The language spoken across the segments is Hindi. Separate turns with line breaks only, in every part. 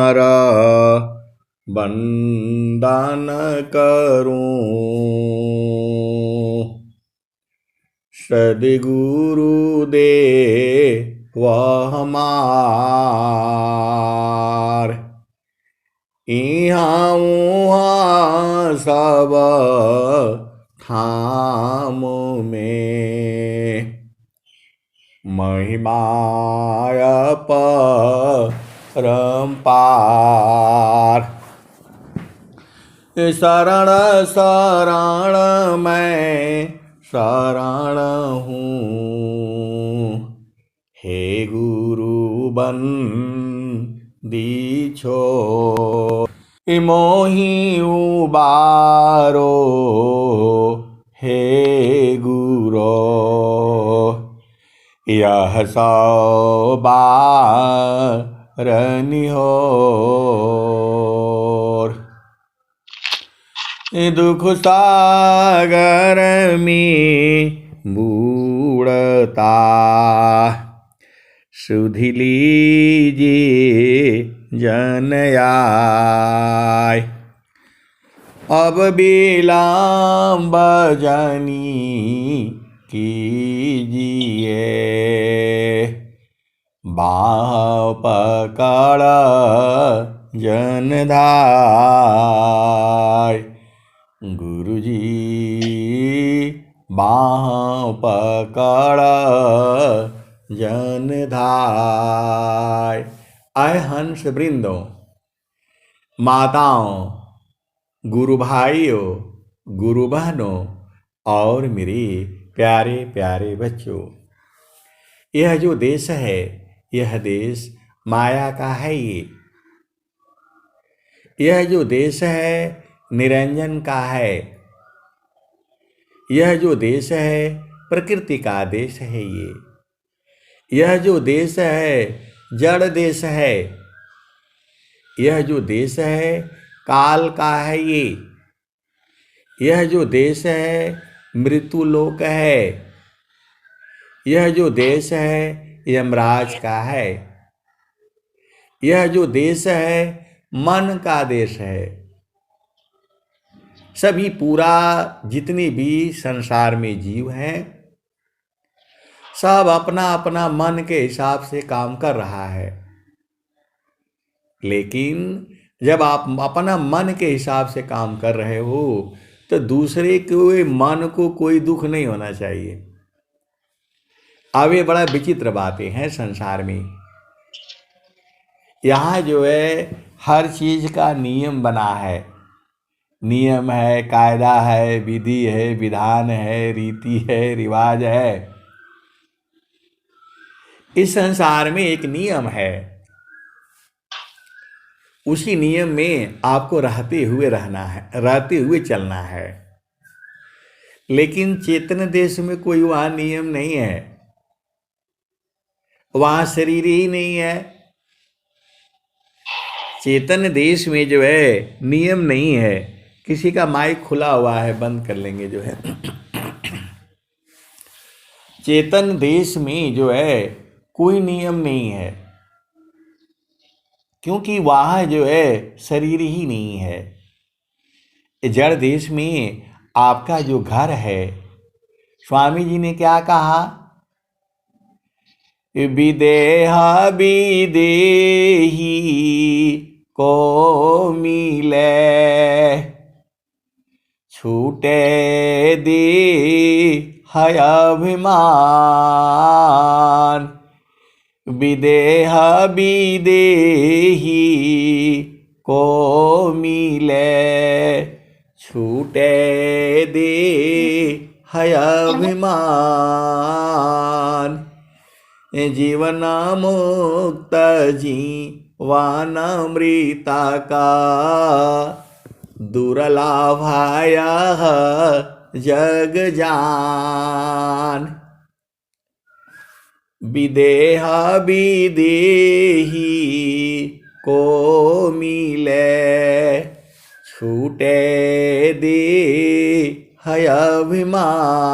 तुम्हारा वंदन करूं। सद्गुरु वह हमार, इहाँ उहाँ सब थाम में। महिमाय परम्पार, शरण शरण मैं शरण हूँ। हे गुरु बंदी छोड़, मोहि उबारो। हे गुरो यह सौ बार निहोर। दुख सागर में बूढ़ता, सुधि लीजिए जन आय। अब विलम्ब जानी कीजिए, बाह पकड़ जन धाय। गुरुजी बाह पकड़ जन धाय। आए हंस वृंदों, माताओं, गुरु भाइयों, गुरु बहनों और मेरे प्यारे प्यारे बच्चों, यह जो देश है, यह देश माया का है। यह जो देश है निरंजन का है। यह जो देश है प्रकृति का देश है। यह जो देश है जड़ देश है। यह जो देश है काल का है। यह जो देश है मृत्यु लोक है। यह जो देश है यमराज का है। यह जो देश है मन का देश है। सभी पूरा जितने भी संसार में जीव हैं, सब अपना अपना मन के हिसाब से काम कर रहा है। लेकिन जब आप अपना मन के हिसाब से काम कर रहे हो तो दूसरे के मन को कोई दुख नहीं होना चाहिए। अब ये बड़ा विचित्र बातें हैं संसार में। यहाँ जो है हर चीज का नियम बना है। नियम है, कायदा है, विधि है, विधान है, रीति है, रिवाज है। इस संसार में एक नियम है, उसी नियम में आपको रहते हुए रहना है, रहते हुए चलना है। लेकिन चेतन देश में कोई वहां नियम नहीं है, वहां शरीर ही नहीं है। चेतन देश में जो है नियम नहीं है। किसी का माइक खुला हुआ है, बंद कर लेंगे जो है। चेतन देश में जो है कोई नियम नहीं है, क्योंकि वहाँ जो है शरीर ही नहीं है। जड़ देश में आपका जो घर है, स्वामी जी ने क्या कहा? विदेह विदेही को मिले, छूटे दे है अभिमान। विदेह विदेही को मिले, छूटे दे है अभिमान। जीवन मुक्त जीवानामृता का दुर्लभाय जग जान। विदेह विदेही को मिले, छूटे दे है अभिमान।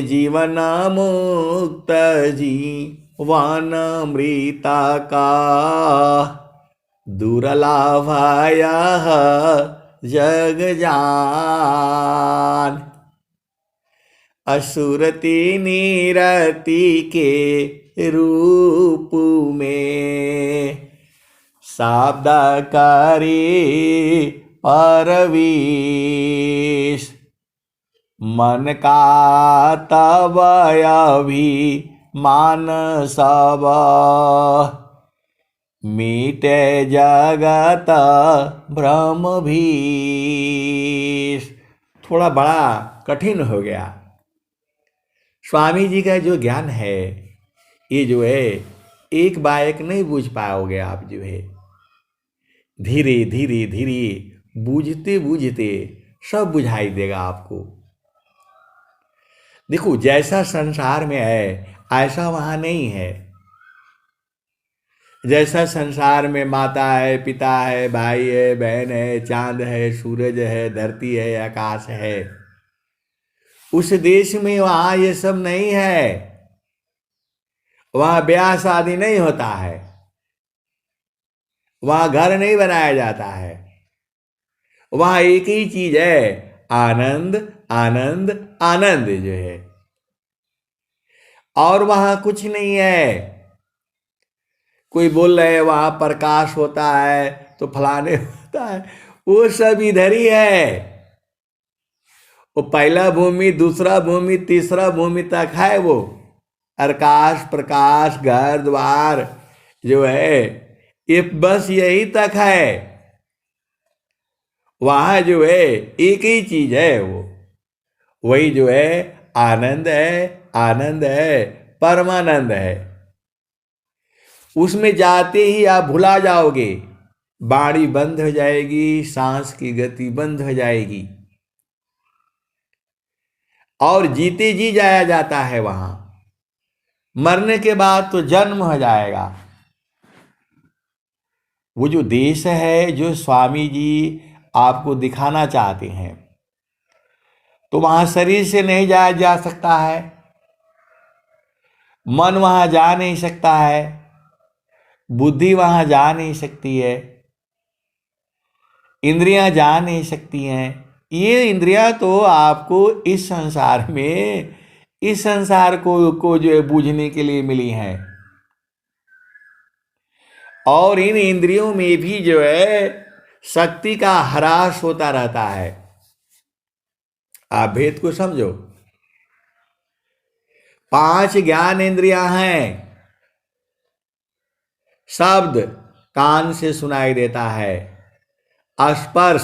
जीवन मुक्त जीवानामृता वन मृता का दुर्लभय जग जान। असुरति निरति के रूप में शब्द करी परवीश। मन का तब अभिमान सब मीटे जगत भ्रम भीष। थोड़ा बड़ा कठिन हो गया। स्वामी जी का जो ज्ञान है ये जो है एक बायक नहीं बूझ पाओगे आप। जो है धीरे धीरे धीरे बूझते बूझते सब बुझाई देगा आपको। देखो जैसा संसार में है ऐसा वहां नहीं है। जैसा संसार में माता है, पिता है, भाई है, बहन है, चांद है, सूरज है, धरती है, आकाश है, उस देश में वहां ये सब नहीं है। वहां ब्याह शादी नहीं होता है, वहां घर नहीं बनाया जाता है। वहां एक ही चीज है, आनंद आनंद आनंद जो है, और वहां कुछ नहीं है। कोई बोल रहे वहां प्रकाश होता है तो फलाने होता है, वो सब इधर ही है। वो पहला भूमि, दूसरा भूमि, तीसरा भूमि तक है। वो आकाश प्रकाश घर द्वार जो है ये बस यही तक है। वहां जो है एक ही चीज है, वो वही जो है आनंद है, आनंद है, परमानंद है। उसमें जाते ही आप भुला जाओगे, बाणी बंद हो जाएगी, सांस की गति बंद हो जाएगी, और जीते जी जाया जाता है वहां। मरने के बाद तो जन्म हो जाएगा। वो जो देश है जो स्वामी जी आपको दिखाना चाहते हैं, तो वहां शरीर से नहीं जाया जा सकता है, मन वहां जा नहीं सकता है, बुद्धि वहां जा नहीं सकती है, इंद्रियां जा नहीं सकती हैं। ये इंद्रियां तो आपको इस संसार में, इस संसार को जो है बूझने के लिए मिली हैं, और इन इंद्रियों में भी जो है शक्ति का ह्रास होता रहता है। आप भेद को समझो। 5 ज्ञान इंद्रियां हैं। शब्द कान से सुनाई देता है, स्पर्श,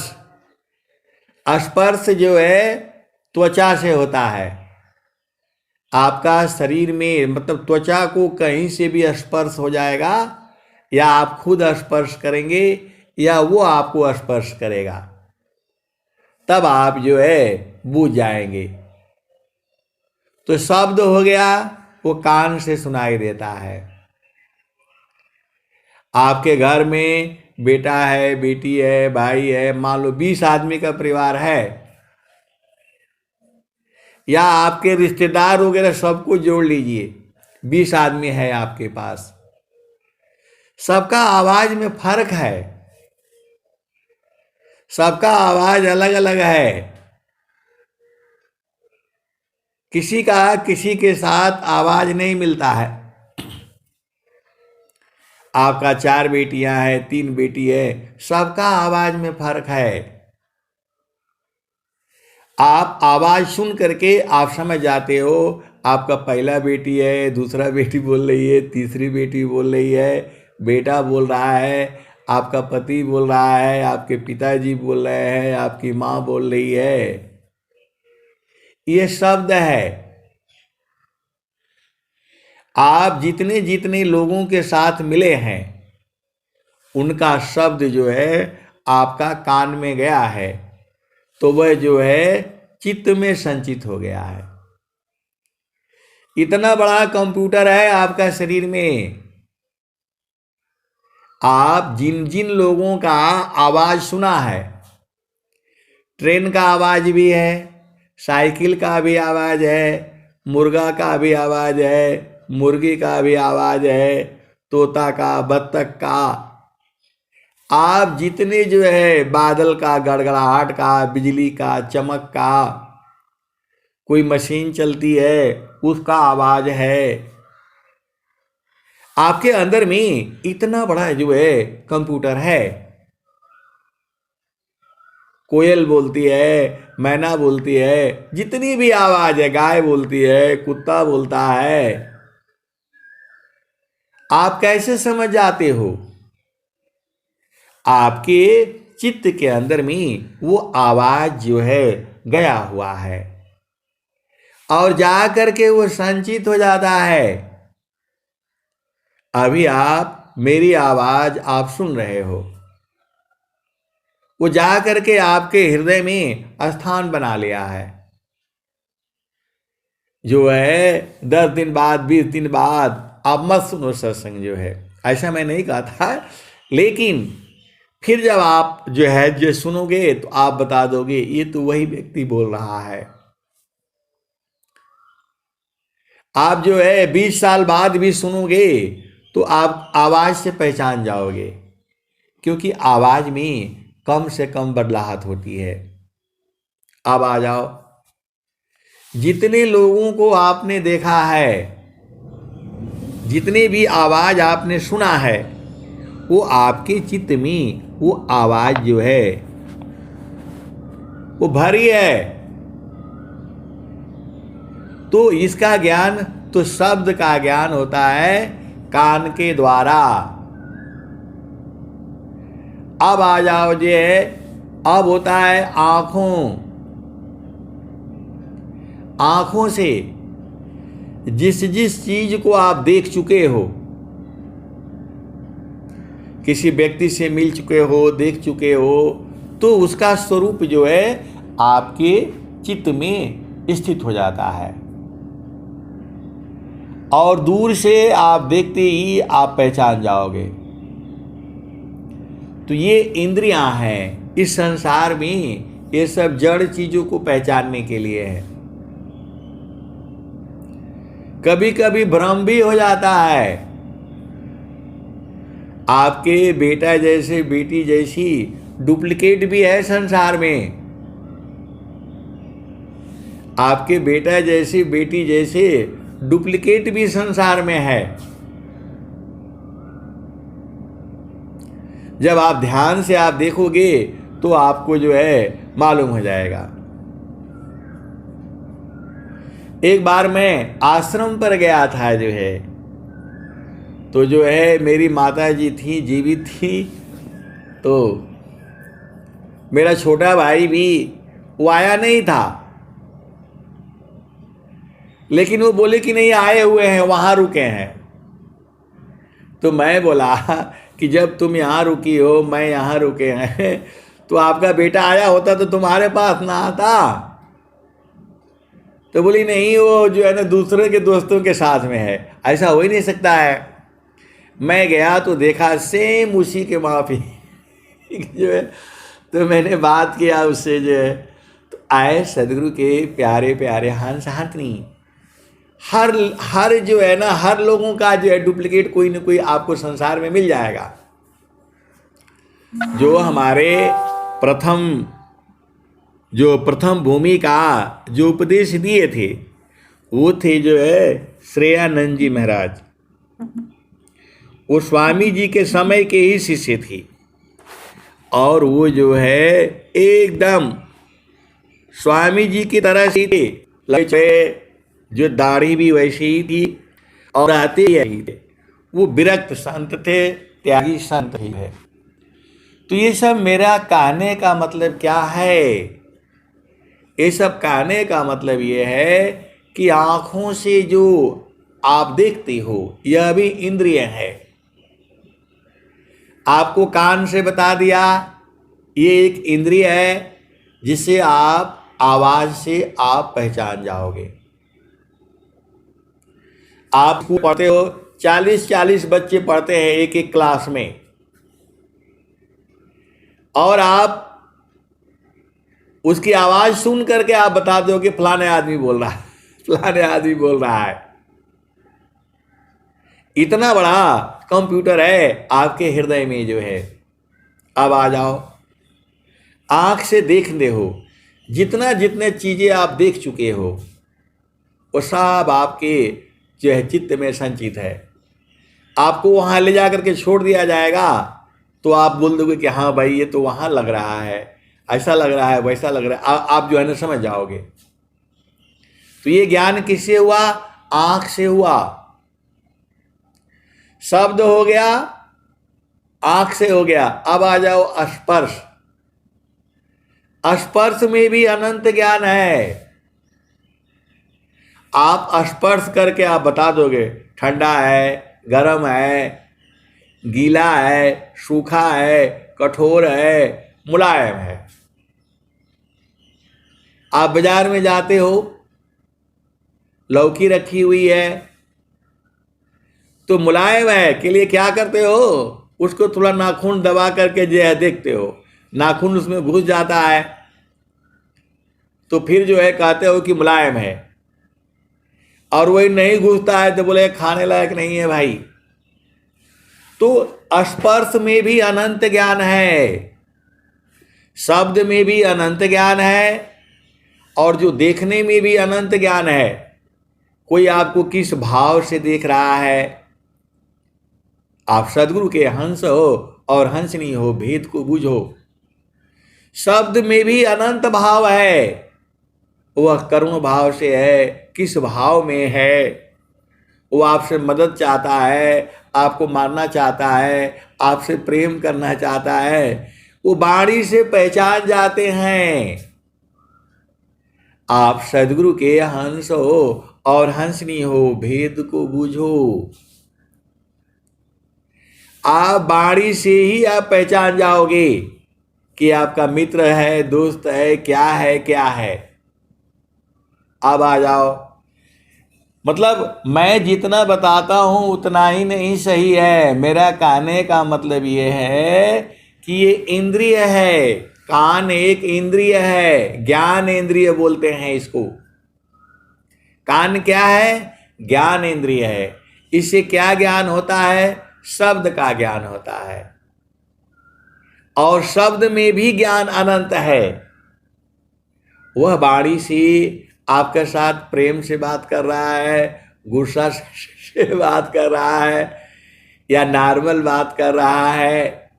स्पर्श जो है त्वचा से होता है। आपका शरीर में मतलब त्वचा को कहीं से भी स्पर्श हो जाएगा, या आप खुद स्पर्श करेंगे या वो आपको स्पर्श करेगा, तब आप जो है बूझ जाएंगे। तो शब्द हो गया, वो कान से सुनाई देता है। आपके घर में बेटा है, बेटी है, भाई है, मान लो 20 आदमी का परिवार है, या आपके रिश्तेदार वगैरह सबको जोड़ लीजिए, 20 आदमी है आपके पास, सबका आवाज में फर्क है, सबका आवाज अलग अलग है। किसी का किसी के साथ आवाज नहीं मिलता है। आपका 4 बेटियां हैं, 3 बेटी है, सबका आवाज में फर्क है। आप आवाज सुन करके आप समझ जाते हो आपका पहला बेटी है, दूसरा बेटी बोल रही है, तीसरी बेटी बोल रही है, बेटा बोल रहा है, आपका पति बोल रहा है, आपके पिताजी बोल रहे हैं, आपकी माँ बोल रही है। ये शब्द है। आप जितने जितने लोगों के साथ मिले हैं उनका शब्द जो है आपका कान में गया है, तो वह जो है चित्त में संचित हो गया है। इतना बड़ा कंप्यूटर है आपका शरीर में। आप जिन जिन लोगों का आवाज सुना है, ट्रेन का आवाज भी है, साइकिल का भी आवाज है, मुर्गा का भी आवाज है, मुर्गी का भी आवाज है, तोता का, बत्तख का। आप जितने जो है बादल का गड़गड़ाहट का, बिजली का, चमक का, कोई मशीन चलती है उसका आवाज है, आपके अंदर में इतना बड़ा जो है कंप्यूटर है। कोयल बोलती है, मैना बोलती है, जितनी भी आवाज है, गाय बोलती है, कुत्ता बोलता है, आप कैसे समझ जाते हो? आपके चित्त के अंदर में वो आवाज जो है गया हुआ है और जा करके वो संचित हो जाता है। अभी आप मेरी आवाज आप सुन रहे हो, वो जा करके आपके हृदय में स्थान बना लिया है। जो है 10 दिन बाद, 20 दिन बाद आप मत सुनो सत्संग जो है, ऐसा मैं नहीं कहा था, लेकिन फिर जब आप जो है जो सुनोगे तो आप बता दोगे ये तो वही व्यक्ति बोल रहा है। आप जो है 20 साल बाद भी सुनोगे तो आप आवाज से पहचान जाओगे, क्योंकि आवाज में कम से कम बदलाहट होती है। अब आ जाओ, जितने लोगों को आपने देखा है, जितने भी आवाज आपने सुना है, वो आपके चित्त में वो आवाज जो है वो भरी है। तो इसका ज्ञान, तो शब्द का ज्ञान होता है कान के द्वारा। अब आ जाओ जे, अब होता है आंखों से जिस जिस चीज को आप देख चुके हो, किसी व्यक्ति से मिल चुके हो, देख चुके हो, तो उसका स्वरूप जो है आपके चित्त में स्थित हो जाता है और दूर से आप देखते ही आप पहचान जाओगे। तो ये इंद्रियां हैं इस संसार में, ये सब जड़ चीजों को पहचानने के लिए है। कभी कभी भ्रम भी हो जाता है, आपके बेटा जैसे, बेटी जैसी डुप्लीकेट भी है संसार में। आपके बेटा जैसी, बेटी जैसे डुप्लीकेट भी संसार में है। जब आप ध्यान से आप देखोगे तो आपको जो है मालूम हो जाएगा। एक बार मैं आश्रम पर गया था जो है, तो जो है मेरी माता जी थी, जीवित थी, तो मेरा छोटा भाई भी वो आया नहीं था, लेकिन वो बोले कि नहीं आए हुए हैं, वहां रुके हैं। तो मैं बोला कि जब तुम यहाँ रुकी हो, मैं यहाँ रुके हैं, तो आपका बेटा आया होता तो तुम्हारे पास ना आता। तो बोली नहीं, वो जो है ना दूसरे के दोस्तों के साथ में है, ऐसा हो ही नहीं सकता है। मैं गया तो देखा सेम उसी के माफी जो है, तो मैंने बात किया उससे जो है, तो आए सदगुरु के प्यारे प्यारे हंस हाथनी। हर जो है ना, हर लोगों का जो है डुप्लीकेट कोई ना कोई आपको संसार में मिल जाएगा। जो हमारे प्रथम भूमि का जो उपदेश दिए थे, वो थे जो है श्रेयानंद जी महाराज। वो स्वामी जी के समय के ही शिष्य थी, और वो जो है एकदम स्वामी जी की तरह से थे, जो दाढ़ी भी वैसी ही थी और आते ही थे। वो विरक्त संत थे, त्यागी संत ही है। तो ये सब मेरा कहने का मतलब क्या है? ये सब कहने का मतलब ये है कि आंखों से जो आप देखते हो यह भी इंद्रिय है। आपको कान से बता दिया ये एक इंद्रिय है, जिसे आप आवाज से आप पहचान जाओगे। आप पढ़ते हो, 40-40 बच्चे पढ़ते हैं एक एक क्लास में, और आप उसकी आवाज सुन करके आप बता दो कि फलाने आदमी बोल रहा है, फलाने आदमी बोल रहा है। इतना बड़ा कंप्यूटर है आपके हृदय में जो है। अब आ जाओ, आंख से देखते हो, जितना जितने चीजें आप देख चुके हो वो सब आपके जो है चित्त में संचित है। आपको वहां ले जा करके छोड़ दिया जाएगा तो आप बोल दोगे कि हाँ भाई ये तो वहां लग रहा है, ऐसा लग रहा है, वैसा लग रहा है, आप जो है ना समझ जाओगे। तो ये ज्ञान किससे हुआ? आंख से हुआ। शब्द हो गया, आंख से हो गया। अब आ जाओ स्पर्श। स्पर्श में भी अनंत ज्ञान है। आप स्पर्श करके आप बता दोगे ठंडा है, गर्म है, गीला है, सूखा है, कठोर है, मुलायम है। आप बाजार में जाते हो, लौकी रखी हुई है तो मुलायम है के लिए क्या करते हो? उसको थोड़ा नाखून दबा करके जो है देखते हो, नाखून उसमें घुस जाता है तो फिर जो है कहते हो कि मुलायम है, और वही नहीं घुसता है तो बोले खाने लायक नहीं है भाई। तो स्पर्श में भी अनंत ज्ञान है, शब्द में भी अनंत ज्ञान है, और जो देखने में भी अनंत ज्ञान है। कोई आपको किस भाव से देख रहा है, आप सदगुरु के हंस हो और हंसनी हो, भेद को बूझो। शब्द में भी अनंत भाव है, वह करुण भाव से है, किस भाव में है, वो आपसे मदद चाहता है, आपको मारना चाहता है, आपसे प्रेम करना चाहता है, वो वाणी से पहचान जाते हैं। आप सदगुरु के हंस हो और हंसनी हो, भेद को बूझो। आप वाणी से ही आप पहचान जाओगे कि आपका मित्र है, दोस्त है, क्या है। अब आ जाओ, मतलब मैं जितना बताता हूं उतना ही नहीं सही है। मेरा कहने का मतलब ये है कि ये इंद्रिय है, कान एक इंद्रिय है, ज्ञान इंद्रिय बोलते हैं इसको। कान क्या है? ज्ञान इंद्रिय है। इससे क्या ज्ञान होता है? शब्द का ज्ञान होता है, और शब्द में भी ज्ञान अनंत है। वह वाणी से आपके साथ प्रेम से बात कर रहा है, गुस्सा से बात कर रहा है, या नॉर्मल बात कर रहा है,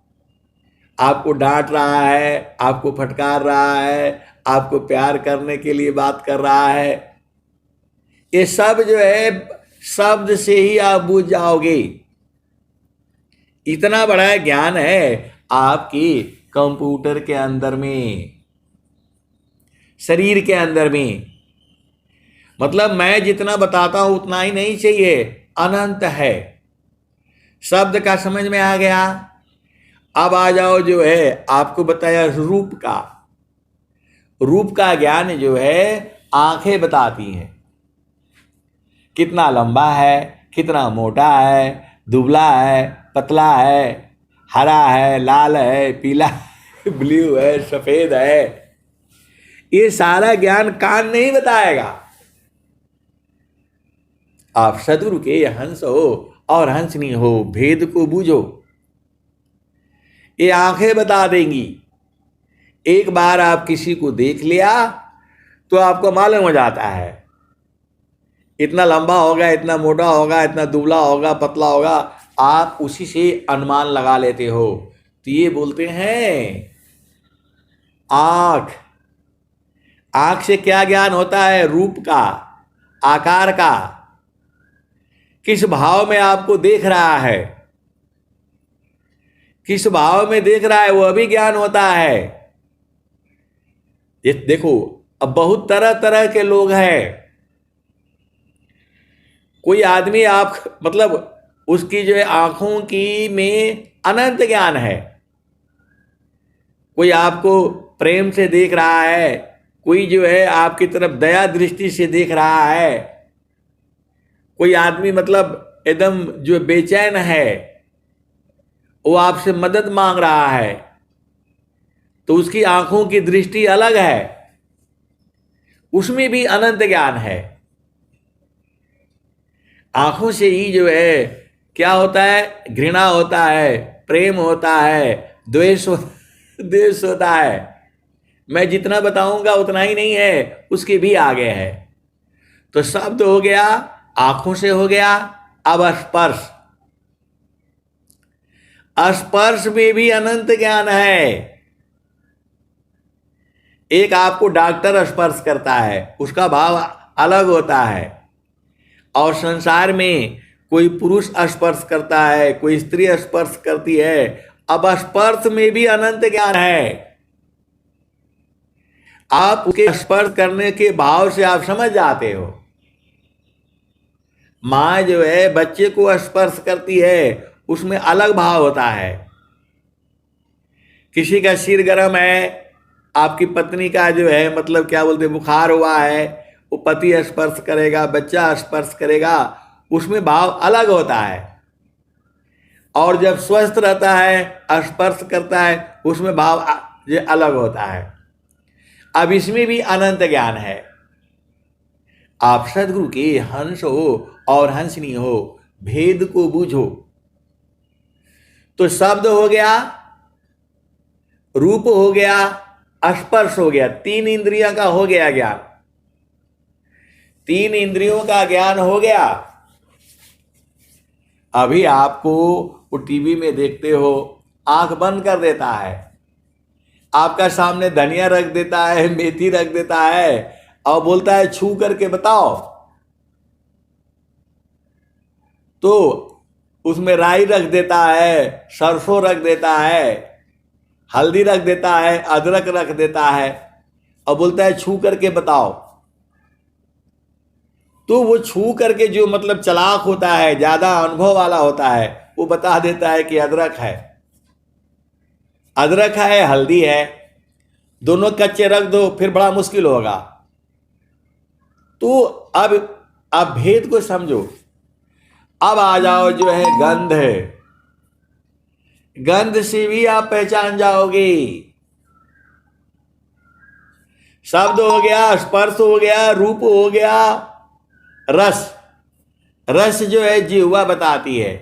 आपको डांट रहा है, आपको फटकार रहा है, आपको प्यार करने के लिए बात कर रहा है, ये सब जो है शब्द से ही आप बूझ जाओगे। इतना बड़ा ज्ञान है आपकी कंप्यूटर के अंदर में, शरीर के अंदर में। मतलब मैं जितना बताता हूं उतना ही नहीं चाहिए, अनंत है। शब्द का समझ में आ गया। अब आ जाओ जो है आपको बताया रूप का। रूप का ज्ञान जो है आंखें बताती हैं, कितना लंबा है, कितना मोटा है, दुबला है, पतला है, हरा है, लाल है, पीला है, ब्लू है, सफेद है। ये सारा ज्ञान कान नहीं बताएगा। आप सदगुरु के हंस हो और हंसनी हो, भेद को बूझो, ये आंखें बता देंगी। एक बार आप किसी को देख लिया तो आपको मालूम हो जाता है, इतना लंबा होगा, इतना मोटा होगा, इतना दुबला होगा, पतला होगा, आप उसी से अनुमान लगा लेते हो। तो ये बोलते हैं आंख। आंख से क्या ज्ञान होता है? रूप का, आकार का, किस भाव में आपको देख रहा है, किस भाव में देख रहा है, वह भी ज्ञान होता है। ये देखो, अब बहुत तरह तरह के लोग हैं। कोई आदमी आप मतलब उसकी जो है आंखों की में अनंत ज्ञान है। कोई आपको प्रेम से देख रहा है, कोई जो है आपकी तरफ दया दृष्टि से देख रहा है, कोई आदमी मतलब एकदम जो बेचैन है वो आपसे मदद मांग रहा है, तो उसकी आंखों की दृष्टि अलग है, उसमें भी अनंत ज्ञान है। आंखों से ही जो है क्या होता है? घृणा होता है, प्रेम होता है, द्वेष होता है। मैं जितना बताऊंगा उतना ही नहीं है, उसके भी आगे है। तो शब्द हो गया, आंखों से हो गया। अब स्पर्श, स्पर्श में भी अनंत ज्ञान है। एक आपको डॉक्टर स्पर्श करता है, उसका भाव अलग होता है। और संसार में कोई पुरुष स्पर्श करता है, कोई स्त्री स्पर्श करती है। अब स्पर्श में भी अनंत ज्ञान है। आप उसके स्पर्श करने के भाव से आप समझ जाते हो। माँ जो है बच्चे को स्पर्श करती है, उसमें अलग भाव होता है। किसी का सिर गर्म है, आपकी पत्नी का जो है मतलब क्या बोलते बुखार हुआ है, वो पति स्पर्श करेगा, बच्चा स्पर्श करेगा, उसमें भाव अलग होता है। और जब स्वस्थ रहता है स्पर्श करता है, उसमें भाव जो अलग होता है। अब इसमें भी अनंत ज्ञान है। आप सदगुरु के हंस हो और हंसनी हो, भेद को बूझो। तो शब्द हो गया, रूप हो गया, स्पर्श हो गया, तीन इंद्रियों का हो गया ज्ञान। तीन इंद्रियों का ज्ञान हो गया। अभी आपको वो टीवी में देखते हो, आंख बंद कर देता है, आपका सामने धनिया रख देता है, मेथी रख देता है और बोलता है छू करके बताओ। तो उसमें राई रख देता है, सरसों रख देता है, हल्दी रख देता है, अदरक रख देता है और बोलता है छू करके बताओ। तो वो छू करके जो मतलब चालाक होता है, ज्यादा अनुभव वाला होता है, वो बता देता है कि अदरक है, अदरक है, हल्दी है, दोनों कच्चे रख दो फिर बड़ा मुश्किल होगा। तो अब भेद को समझो। अब आ जाओ जो है गंध है, गंध से भी आप पहचान जाओगे। शब्द हो गया, स्पर्श हो गया, रूप हो गया, रस, रस जो है जिह्वा बताती है,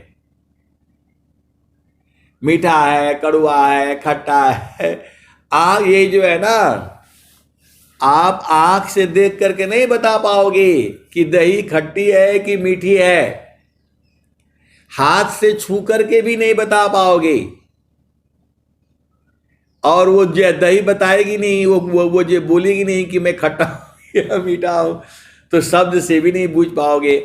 मीठा है, कड़वा है, खट्टा है। ये जो है ना, आप आंख से देख करके नहीं बता पाओगे कि दही खट्टी है कि मीठी है, हाथ से छू करके भी नहीं बता पाओगे। और वो जो दही बताएगी नहीं, वो जो बोलेगी नहीं कि मैं खट्टा हूं या मीठा हूं, तो शब्द से भी नहीं बूझ पाओगे।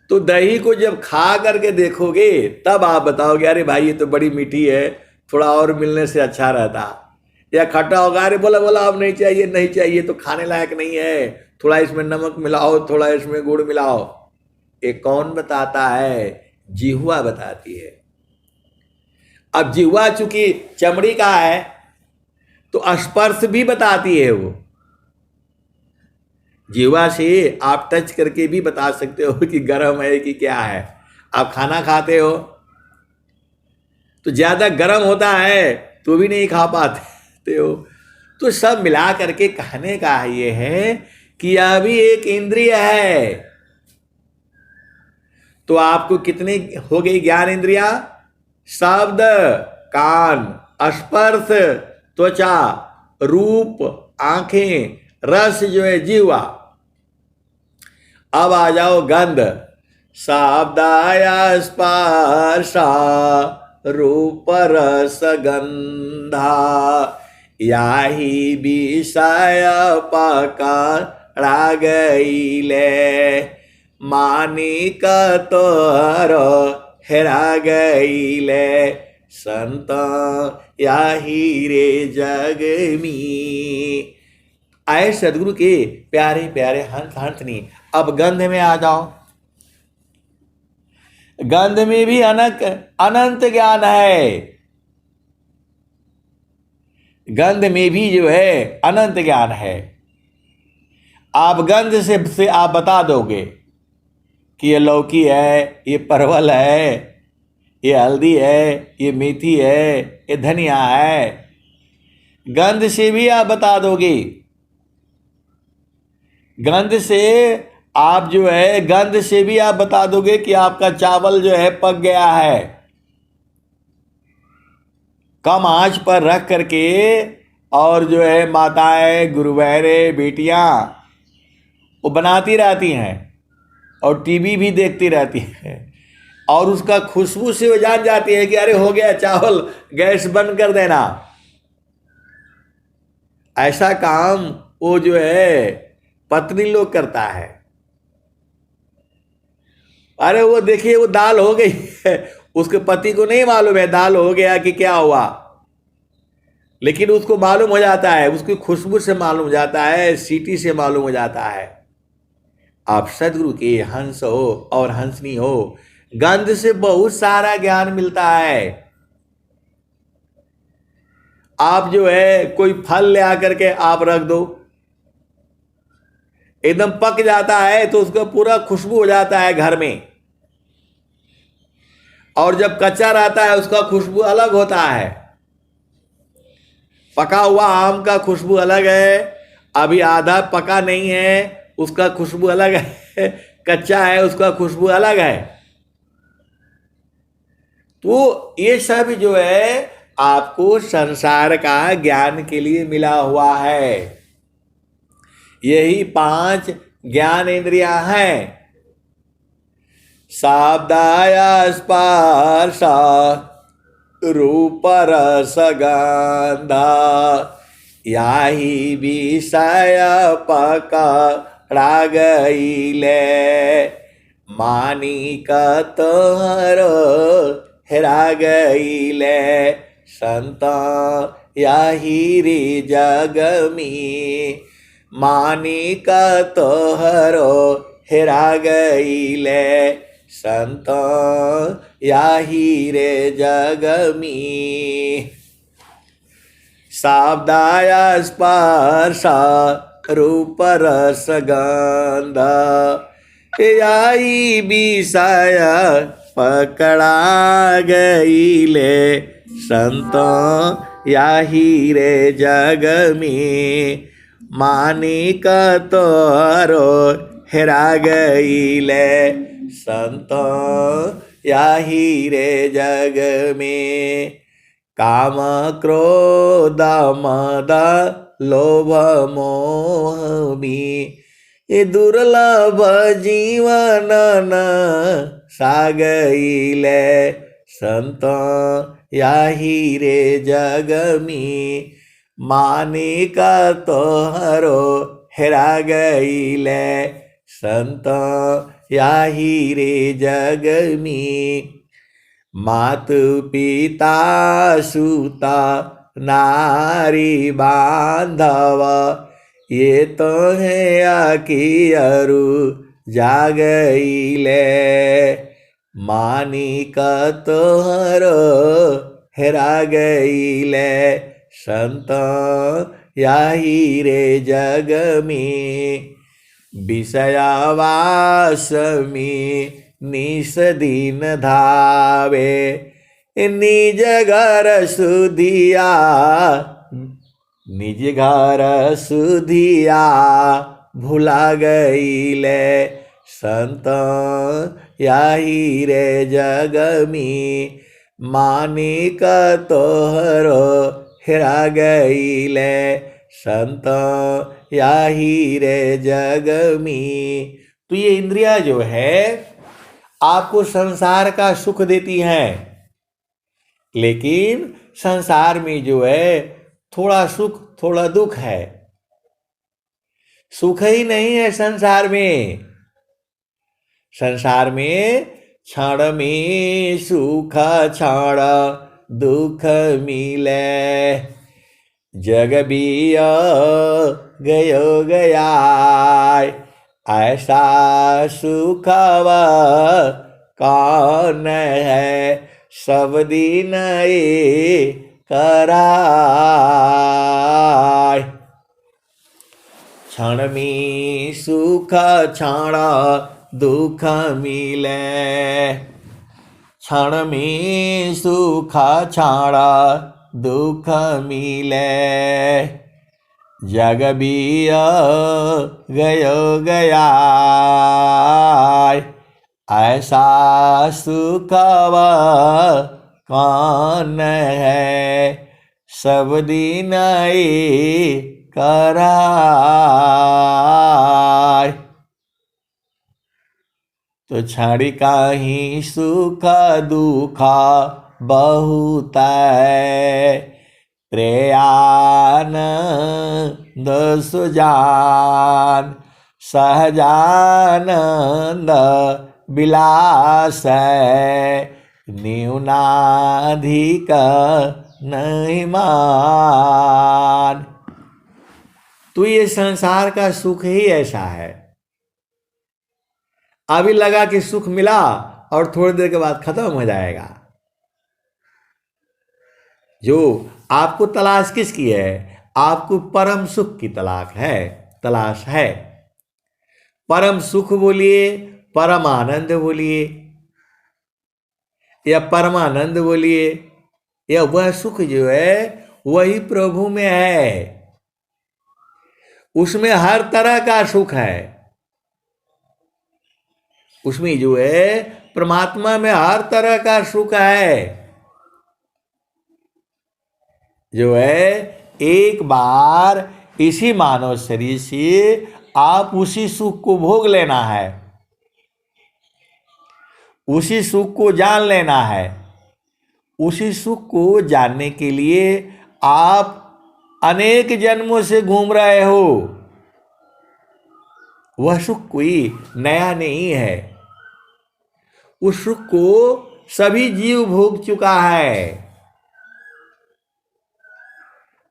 तो दही को जब खा करके देखोगे तब आप बताओगे अरे भाई ये तो बड़ी मीठी है, थोड़ा और मिलने से अच्छा रहता। या खट्टा होगा, अरे बोला बोला अब नहीं चाहिए, नहीं चाहिए तो खाने लायक नहीं है, थोड़ा इसमें नमक मिलाओ, थोड़ा इसमें गुड़ मिलाओ। ये कौन बताता है? जिह्वा बताती है। अब जिह्वा चूंकि चमड़ी का है तो स्पर्श भी बताती है। वो जिह्वा से आप टच करके भी बता सकते हो कि गर्म है कि क्या है। आप खाना खाते हो तो ज्यादा गर्म होता है तो भी नहीं खा पाते हो। तो सब मिला करके कहने का ये है कि अभी एक इंद्रिय है। तो आपको कितनी हो गई ज्ञान इंद्रिया? शब्द, कान, स्पर्श, त्वचा, रूप, आंखें, रस जो है जीवा। अब आ जाओ गंध। शब्दाया स्पर्शा रूप रस गंधा याही विषय पकड़ा गईले मानिक तोहर हेरा गईले संत याही रे जग में। आए सदगुरु के प्यारे प्यारे हंस हंसनी। अब गंध में आ जाओ। गंध में भी अनंत ज्ञान है। गंध में भी जो है अनंत ज्ञान है। आप गंध से आप बता दोगे कि ये लौकी है, ये परवल है, ये हल्दी है, ये मेथी है, ये धनिया है। गंध से भी आप बता दोगे। गंध से आप जो है गंध से भी आप बता दोगे कि आपका चावल जो है पक गया है। कम आंच पर रख करके और जो है माताएं, गुरुबहनें, बेटियां वो बनाती रहती हैं और टीवी भी देखती रहती हैं, और उसका खुशबू से वो जान जाती है कि अरे हो गया चावल, गैस बंद कर देना। ऐसा काम वो जो है पत्नी लोग करता है। अरे वो देखिए वो दाल हो गई है, उसके पति को नहीं मालूम है दाल हो गया कि क्या हुआ, लेकिन उसको मालूम हो जाता है, उसकी खुशबू से मालूम हो जाता है, सीटी से मालूम हो जाता है। आप सदगुरु के हंस हो और हंसनी हो, गंध से बहुत सारा ज्ञान मिलता है। आप जो है कोई फल ले आकर के आप रख दो, एकदम पक जाता है तो उसका पूरा खुशबू हो जाता है घर में, और जब कच्चा रहता है उसका खुशबू अलग होता है। पका हुआ आम का खुशबू अलग है, अभी आधा पका नहीं है उसका खुशबू अलग है, कच्चा है उसका खुशबू अलग है। तो ये सब जो है आपको संसार का ज्ञान के लिए मिला हुआ है। यही 5 ज्ञान इंद्रियां हैं। शब्दाय स्पर्श रूप रस गंध याही विषय पकड़ा गईले, मानिक तोहरो हेरा गईले, संत याही रे जग में, मानिक तोहरो हेरा गईले, संत याही रे जग में। शब्दाय स्पर्श रूप रस गंध याही विषय पकड़ा गईले, संत याही रे जग में, मानिक तोहरो हेरा गईले, संत याही रे जग में। काम क्रोध मद लोभ मोह में, ये दुर्लभ जीवन न सागईले, संत याही रे जग में, मानिक तोहरो हेरा गईले, संत याही रे जग में। मातु पिता सुता नारी बांधव, ये तो है आखियरु जागईले, मानिक तोहरो हेरा गईले, संत याही रे जग में। विषयावास में निस दिन धावे, निज घर सुधिया, निज घर सुधिया भुला गईले, संत याही रे जग में, मानिक तोहरो हेरा गईले, संत याही रे जग में। तो ये इंद्रिया जो है आपको संसार का सुख देती हैं, लेकिन संसार में जो है थोड़ा सुख थोड़ा दुख है। सुख ही नहीं है संसार में। संसार में क्षण में सुख क्षण दुख मिले, जग भी गयो गया, ऐसा सुखव कौन है, सब दिन ये कराय। क्षण में सुख क्षण दुख मिले, क्षण में सुख क्षण दुख मिले, जग भी गयो गया, ऐसा सुखव कौन है, सब दिन कराय। तो छाड़ी काही सुख दुख बहुत है, प्रेयानंद सुजान सहजानंद विलास है, न्यूनाधिक नहीं मान। तो ये संसार का सुख ही ऐसा है। अभी लगा कि सुख मिला और थोड़ी देर के बाद खत्म हो जाएगा। जो आपको तलाश किसकी है? आपको परम सुख की तलाश है। परम सुख बोलिए, परम आनंद बोलिए, या परमानंद बोलिए, या वह सुख जो है वही प्रभु में है। उसमें हर तरह का सुख है। उसमें जो है परमात्मा में हर तरह का सुख है। जो है एक बार इसी मानव शरीर से आप उसी सुख को भोग लेना है, उसी सुख को जान लेना है। उसी सुख को जानने के लिए आप अनेक जन्मों से घूम रहे हो। वह सुख कोई नया नहीं है। उस सुख को सभी जीव भोग चुका है।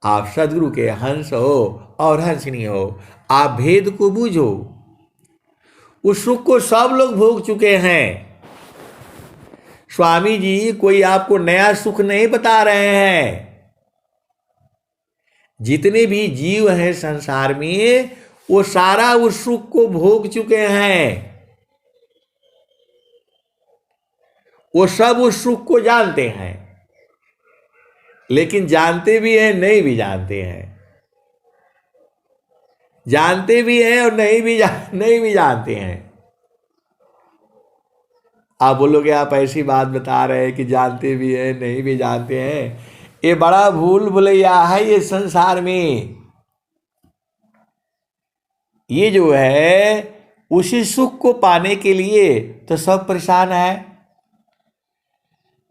आप सदगुरु के हंस हो और हंसनी हो, आप भेद को बूझो। उस सुख को सब लोग भोग चुके हैं। स्वामी जी कोई आपको नया सुख नहीं बता रहे हैं। जितने भी जीव हैं संसार में, वो सारा उस सुख को भोग चुके हैं। वो सब उस सुख को जानते हैं, लेकिन जानते भी हैं, नहीं भी जानते हैं। जानते भी हैं और नहीं भी जानते हैं। आप बोलोगे आप ऐसी बात बता रहे हैं कि जानते भी हैं, नहीं भी जानते हैं। ये बड़ा भूल भुलैया है ये संसार में। ये जो है उसी सुख को पाने के लिए तो सब परेशान है।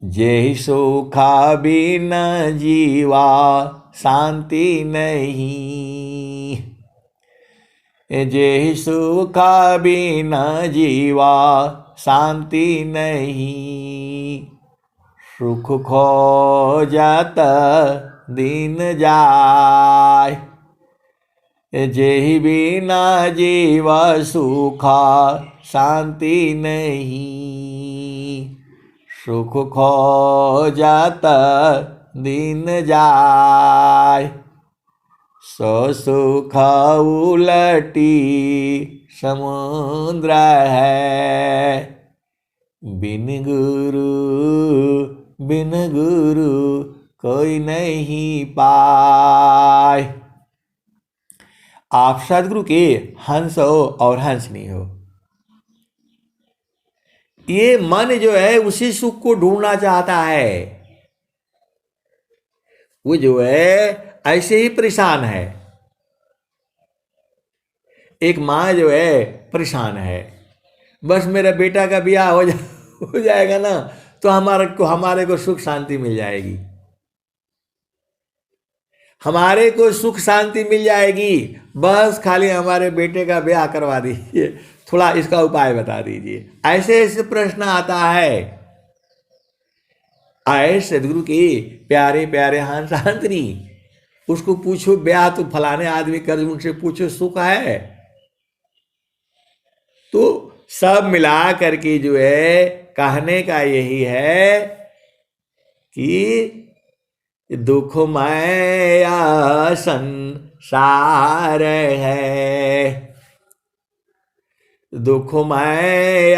जेहि सुखा बिन जीवा शांति नहीं, जेहि सुखा बिन जीवा शांति नहीं, सुख खोजत दिन जाय, जेहि बिना जीव सुखा शांति नहीं, सुख खोजत दिन जाय, सो सुख उलटी समुद्र है, बिन गुरु कोई नहीं पाए। आप सदगुरु के हंस हो और हंसनी हो। ये मन जो है उसी सुख को ढूंढना चाहता है। वो जो है ऐसे ही परेशान है। एक माँ जो है परेशान है, बस मेरा बेटा का ब्याह हो जाएगा ना तो हमारे को सुख शांति मिल जाएगी। हमारे को सुख शांति मिल जाएगी, बस खाली हमारे बेटे का ब्याह करवा दीजिए, थोड़ा इसका उपाय बता दीजिए। ऐसे ऐसे प्रश्न आता है। आए सदगुरु के प्यारे प्यारे हंस हंसनी, उसको पूछो ब्याह तो फलाने आदमी कर, उनसे पूछो सुख है। तो सब मिला करके जो है कहने का यही है कि दुखमय संसार है, दुखमय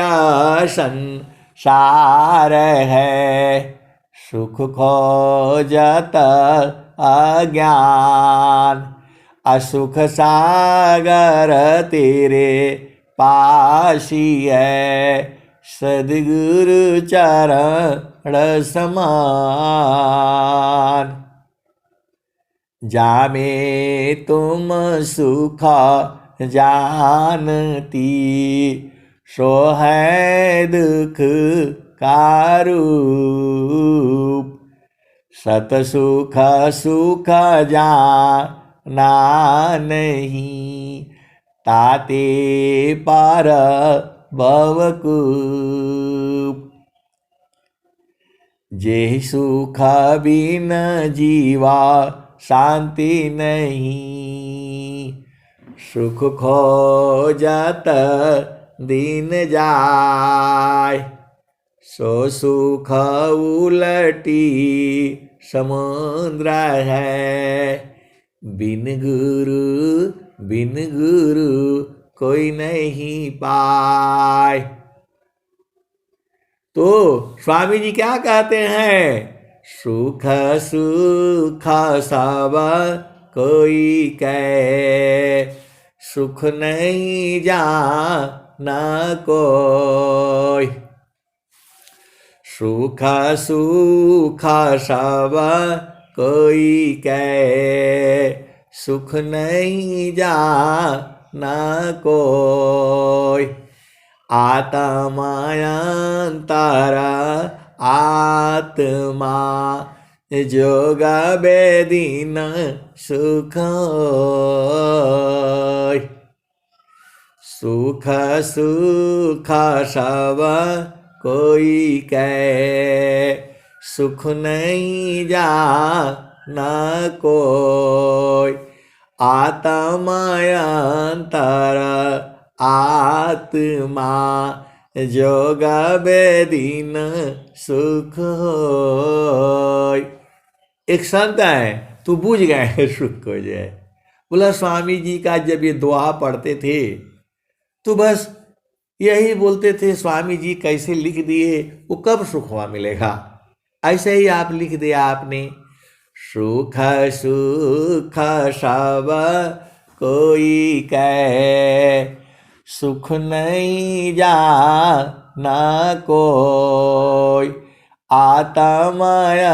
संसार है, सुख खोजत अज्ञान, असुख सागर तेरे पासी है, सद्गुरु चरण समान। जामे तुम सुख जानती, सो है दुख का रूप। सत सुख सुख जाना नहीं, ताते पार भवकूप। जे सुख बिन जीवा शांति नहीं, सुख खोजत दिन जाय। सो सुख उलटी समुद्र है, बिन गुरु कोई नहीं पाए। तो स्वामी जी क्या कहते हैं? सुख सुख सब कोई कहे, सुख नहीं जाना कोई। सुख सुख सब कोई कहे, सुख नहीं जाना कोई। आत्मायंतर आत्मा, जोग बेदीन सुख। सुख सुख सब कोई कहे, सुख नहीं जाना कोई। आत्मायंतर आत्मा, जोग बेदीन सुख होय। एक संत है, तो बुझ गए सुख को जो है। बोला स्वामी जी का जब ये दुआ पढ़ते थे तो बस यही बोलते थे, स्वामी जी कैसे लिख दिए, वो कब सुख हुआ मिलेगा। ऐसे ही आप लिख दिया आपने, सुख सुख सब कोई कहे, सुख नहीं जाना कोई। आत्मायंतर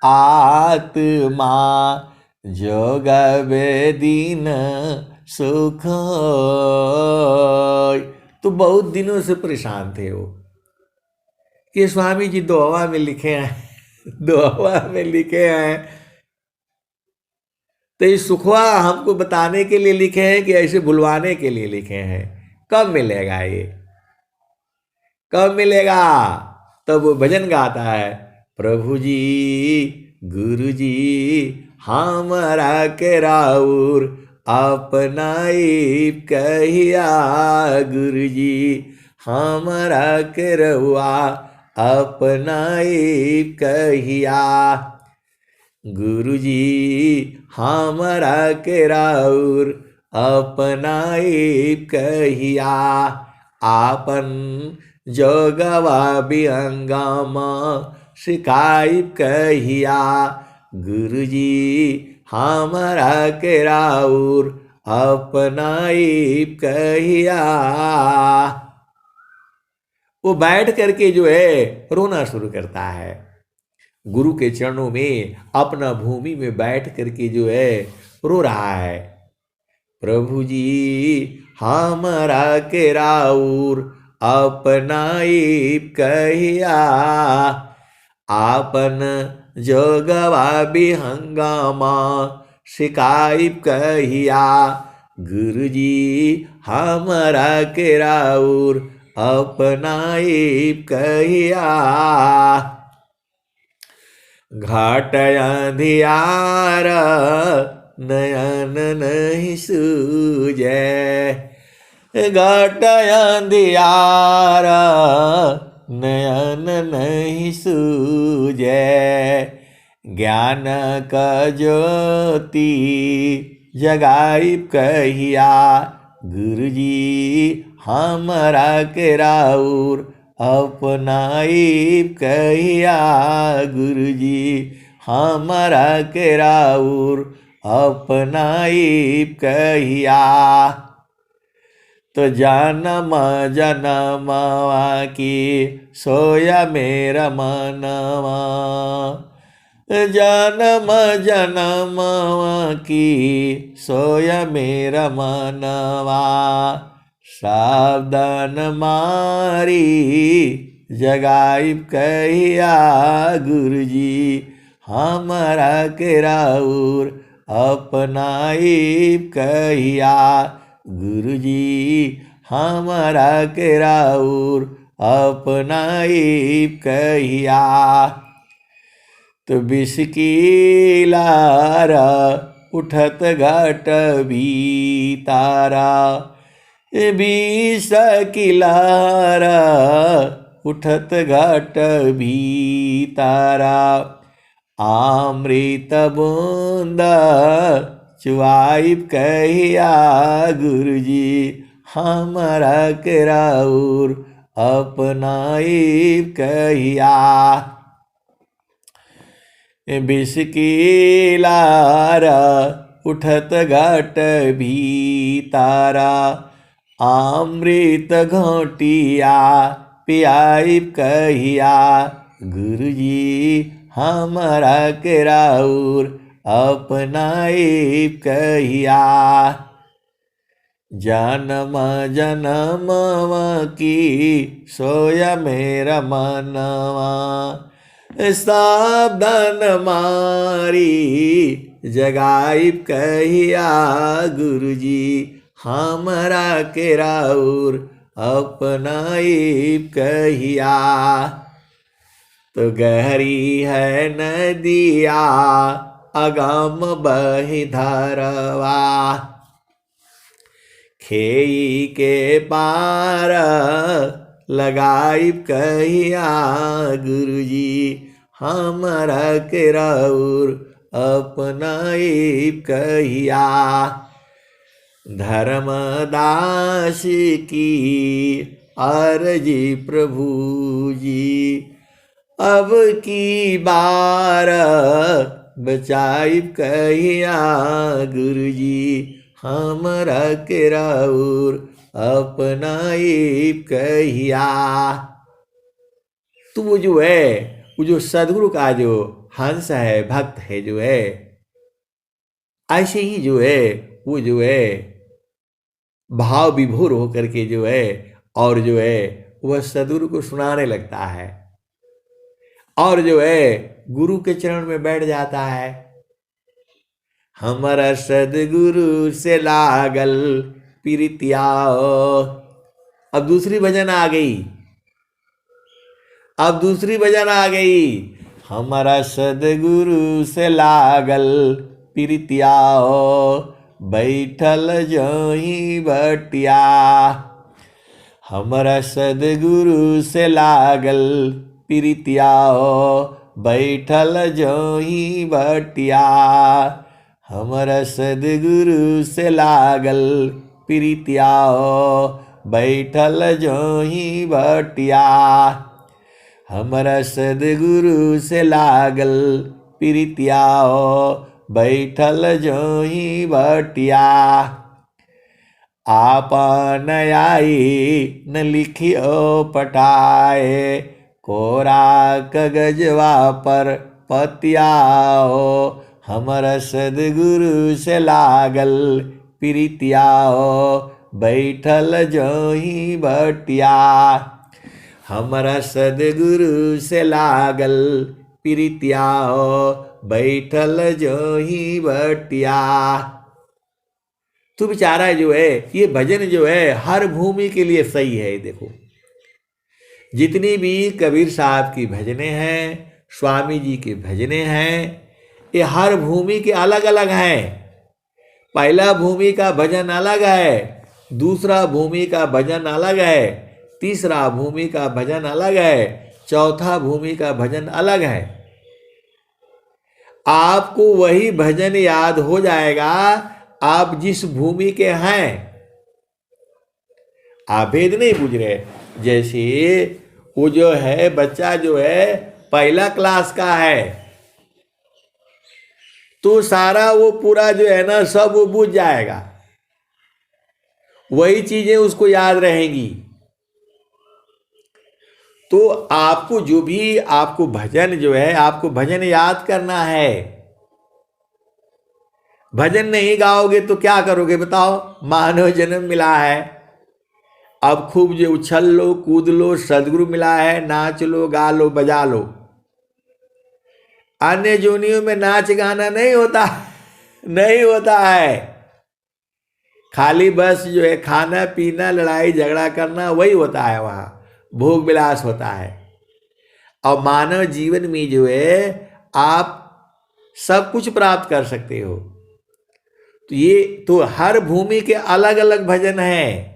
आत्मा, जोग बेदीन सुख होय। तो बहुत दिनों से परेशान थे वो कि स्वामी जी दोहा में लिखे हैं दोहा में लिखे हैं, तो ये सुखवा हमको बताने के लिए लिखे हैं कि ऐसे भुलवाने के लिए लिखे हैं। कब मिलेगा ये, कब मिलेगा? तब वो भजन गाता है, प्रभु जी गुरु जी हमरा के राउर अपनाई कहिया। गुरु जी हमरा के रहुआ अपनाई कहिया। गुरु जी हमरा के राउर अपनाई कहिया। आपन जोगवा विहंगमा सिखाई कहिया। गुरु जी हमरा के राउर अपनाई कहिया। वो बैठ करके जो है रोना शुरू करता है, गुरु के चरणों में अपना भूमि में बैठ करके जो है रो रहा है। प्रभु जी हमरा के राउर अपनाई कहिया। आपन जोगवा विहंगमा सिखाई कहिया। गुरु जी हमरा के राउर अपनाई कहिया। घाट अंधियार नयन नहीं सूझे। घाट अंधियार नयन नहीं सूझे। ज्ञान का ज्योति जगाई कहिया। गुरु जी हमरा के राउर अपनाई कहिया। गुरु जी हमरा के राउर अपनाई कहिया। तो जन्म जन्मवा की सोया मेरा मनवा, जन्म जन्मवा की सोया मेरा मनवा। सावधान मारी जगाई कहिया गुरुजी, हमारा के राउर अपनाई कहिया। गुरुजी हमारा के राउर अपनाई कहिया। तो बिसकी लारा उठत घाट भी तारा, बीस की लारा उठत घाट भी तारा। अमृत बूंदा चुआई कहिया गुरुजी, हमारा के राउर अपनाई कहिया। बिसकी लारा उठत घाट भी तारा, अमृत घोटिया पियाई कहिया गुरुजी, हमारा के राउर अपनाई कहिया। जन्म जन्मवा की सोया मेरा मनवा, सावधान मारी जगाई कहिया गुरुजी, हमारा के राउर अपनाई कहिया। तो गहरी है नदिया अगम बहि धरवा, खेई के पार लगाई कहिया गुरुजी, हमारा के राउर अपनाई कहिया। धर्मदास की अर्जी प्रभु जी, अब की बार बचाई कहिया गुरुजी, हमारा के राउर अपनाई कहिया। तो वो जो है, वो जो सदगुरु का जो हंस है, भक्त है जो है, ऐसे ही जो है वो जो है भाव विभोर होकर के जो है और जो है वह सदगुरु को सुनाने लगता है और जो है गुरु के चरण में बैठ जाता है। हमारा सदगुरु से लागल प्रीतिया। अब दूसरी भजन आ गई, अब दूसरी भजन आ गई। हमारा सदगुरु से लागल प्रीतिया, बैठल जही बटिया। हमारा सदगुरु से लागल प्रीतिया, बैठल जही बटिया। हमारा सदगुरु से लागल प्रीतिया, बैठल जही बटिया। हमारा सदगुरु से लागल प्रीतिया, बैठल जही बटिया। आपन आई न लिखियो पटाए, कोरा कागजवा पर पतियाओ। हमारा सदगुरु से लागल प्रीतिया, बैठल जही बटिया। हमारा सदगुरु से लागल प्रीतिया, बैठल जही बटिया। तो बेचारा जो है ये भजन जो है हर भूमि के लिए सही है। देखो जितनी भी कबीर साहब की भजने हैं, स्वामी जी की भजने हैं, ये हर भूमि के अलग अलग हैं। पहला भूमि का भजन अलग है, दूसरा भूमि का भजन अलग है, तीसरा भूमि का भजन अलग है, चौथा भूमि का भजन अलग है। आपको वही भजन याद हो जाएगा आप जिस भूमि के हैं। आप भेद नहीं पूछ रहे। जैसे वो जो है बच्चा जो है पहला क्लास का है, तो सारा वो पूरा जो है ना सब वो बुझ जाएगा, वही चीजें उसको याद रहेंगी। तो आपको जो भी आपको भजन जो है, आपको भजन याद करना है। भजन नहीं गाओगे तो क्या करोगे बताओ? मानव जन्म मिला है, अब खूब जो उछल लो कूद लो, सदगुरु मिला है, नाच लो गा लो बजा लो। अन्य जोनियों में नाच गाना नहीं होता, नहीं होता है। खाली बस जो है खाना पीना लड़ाई झगड़ा करना वही होता है, वहां भोग विलास होता है। और मानव जीवन में जो है आप सब कुछ प्राप्त कर सकते हो। तो ये तो हर भूमि के अलग अलग भजन हैं।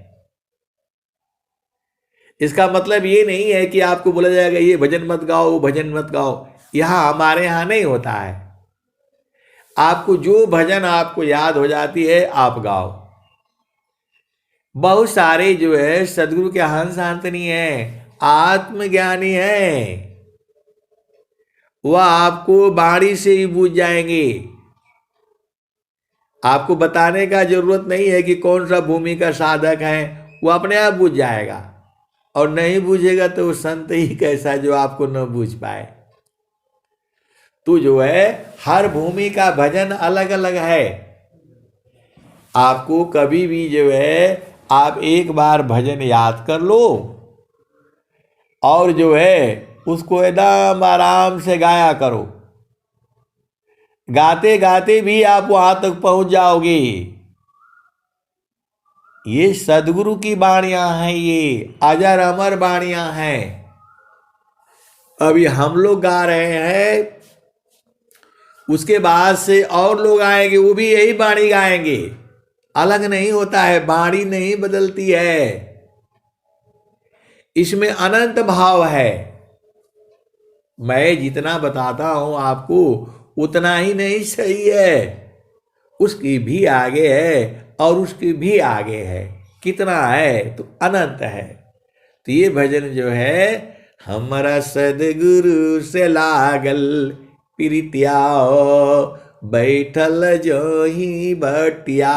इसका मतलब ये नहीं है कि आपको बोला जाएगा ये भजन मत गाओ वो भजन मत गाओ। यहां हमारे यहां नहीं होता है। आपको जो भजन आपको याद हो जाती है आप गाओ। बहुत सारे जो है सदगुरु के हंस हंसनी है, आत्मज्ञानी है, वह आपको बाणी से ही बूझ जाएंगे। आपको बताने का जरूरत नहीं है कि कौन सा भूमि का साधक है, वो अपने आप बूझ जाएगा। और नहीं बूझेगा तो वो संत ही कैसा जो आपको न बूझ पाए। तो जो है हर भूमि का भजन अलग अलग है। आपको कभी भी जो है आप एक बार भजन याद कर लो और जो है उसको एकदम आराम से गाया करो। गाते गाते भी आप वहां तक पहुंच जाओगे। ये सदगुरु की बाणियां हैं, ये अजर अमर बाणियां हैं। अभी हम लोग गा रहे हैं, उसके बाद से और लोग आएंगे वो भी यही बाणी गाएंगे। अलग नहीं होता है, बाणी नहीं बदलती है। इसमें अनंत भाव है। मैं जितना बताता हूं आपको उतना ही नहीं सही है, उसकी भी आगे है और उसकी भी आगे है। कितना है तो अनंत है। तो ये भजन जो है, हमारा सदगुरु से लागल प्रीतिया बैठल जो ही बटिया।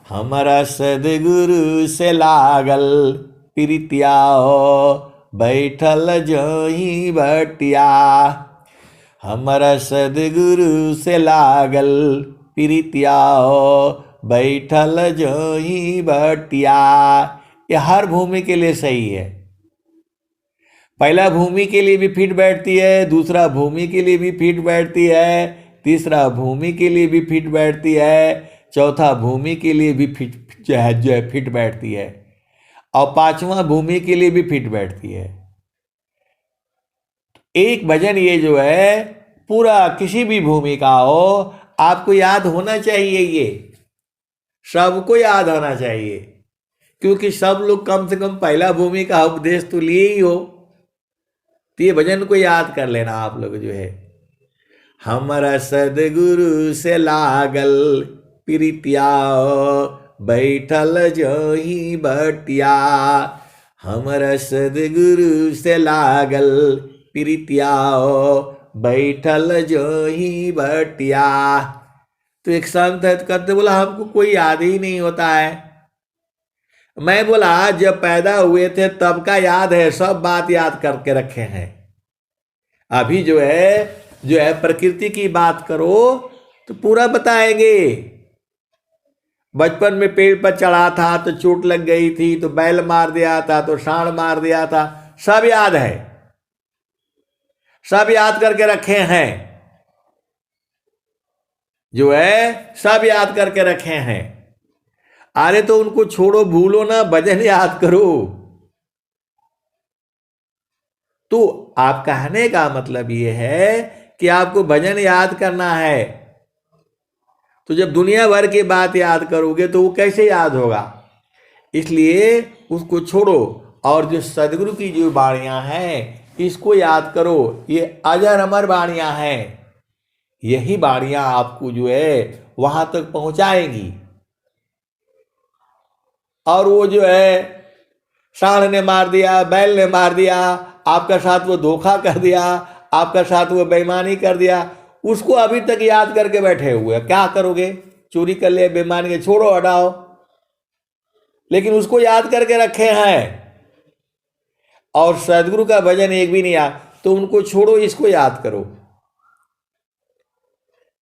हमारा सदगुरु से लागल प्रीतिया बैठल जो ही बटिया। हमारा सदगुरु से लागल प्रीतिया बैठल जो ही बटिया। ये हर भूमि के लिए सही है। पहला भूमि के लिए भी फिट बैठती है, दूसरा भूमि के लिए भी फिट बैठती है, तीसरा भूमि के लिए भी फिट बैठती है, चौथा भूमि के लिए भी फिट जो है फिट बैठती है, और पांचवा भूमि के लिए भी फिट बैठती है। एक भजन ये जो है पूरा किसी भी भूमि का हो आपको याद होना चाहिए। ये सबको याद होना चाहिए, क्योंकि सब लोग कम से कम पहला भूमि का उपदेश तो लिए ही हो। तो ये भजन को याद कर लेना आप लोग जो है, हमारा सदगुरु से लागल प्रीतिया बैठल जो ही बटिया। हमारा सदगुरु से लागल प्रीतिया बैठल जो ही बटिया। तो एक संत है तो करते बोला हमको कोई याद ही नहीं होता है। मैं बोला जब पैदा हुए थे तब का याद है, सब बात याद करके रखे हैं। अभी जो है प्रकृति की बात करो तो पूरा बताएंगे। बचपन में पेड़ पर चढ़ा था तो चोट लग गई थी, तो बैल मार दिया था, तो सांड मार दिया था, सब याद है, सब याद करके रखे हैं। जो है सब याद करके रखे हैं। अरे तो उनको छोड़ो भूलो ना, भजन याद करो। तो आप कहने का मतलब ये है कि आपको भजन याद करना है। तो जब दुनिया भर की बात याद करोगे तो वो कैसे याद होगा? इसलिए उसको छोड़ो और जो सदगुरु की जो बाणियां हैं इसको याद करो। ये अजर अमर बाणियां हैं, यही बाणियां आपको जो है वहां तक पहुंचाएंगी। और वो जो है सांड ने मार दिया, बैल ने मार दिया, आपका साथ वो धोखा कर दिया, आपका साथ वो बेईमानी कर दिया, उसको अभी तक याद करके बैठे हुए, क्या करोगे? चोरी कर ले, बेईमान के, छोड़ो, हटाओ, लेकिन उसको याद करके रखे हैं। और सदगुरु का भजन एक भी नहीं आ, तो उनको छोड़ो, इसको याद करो।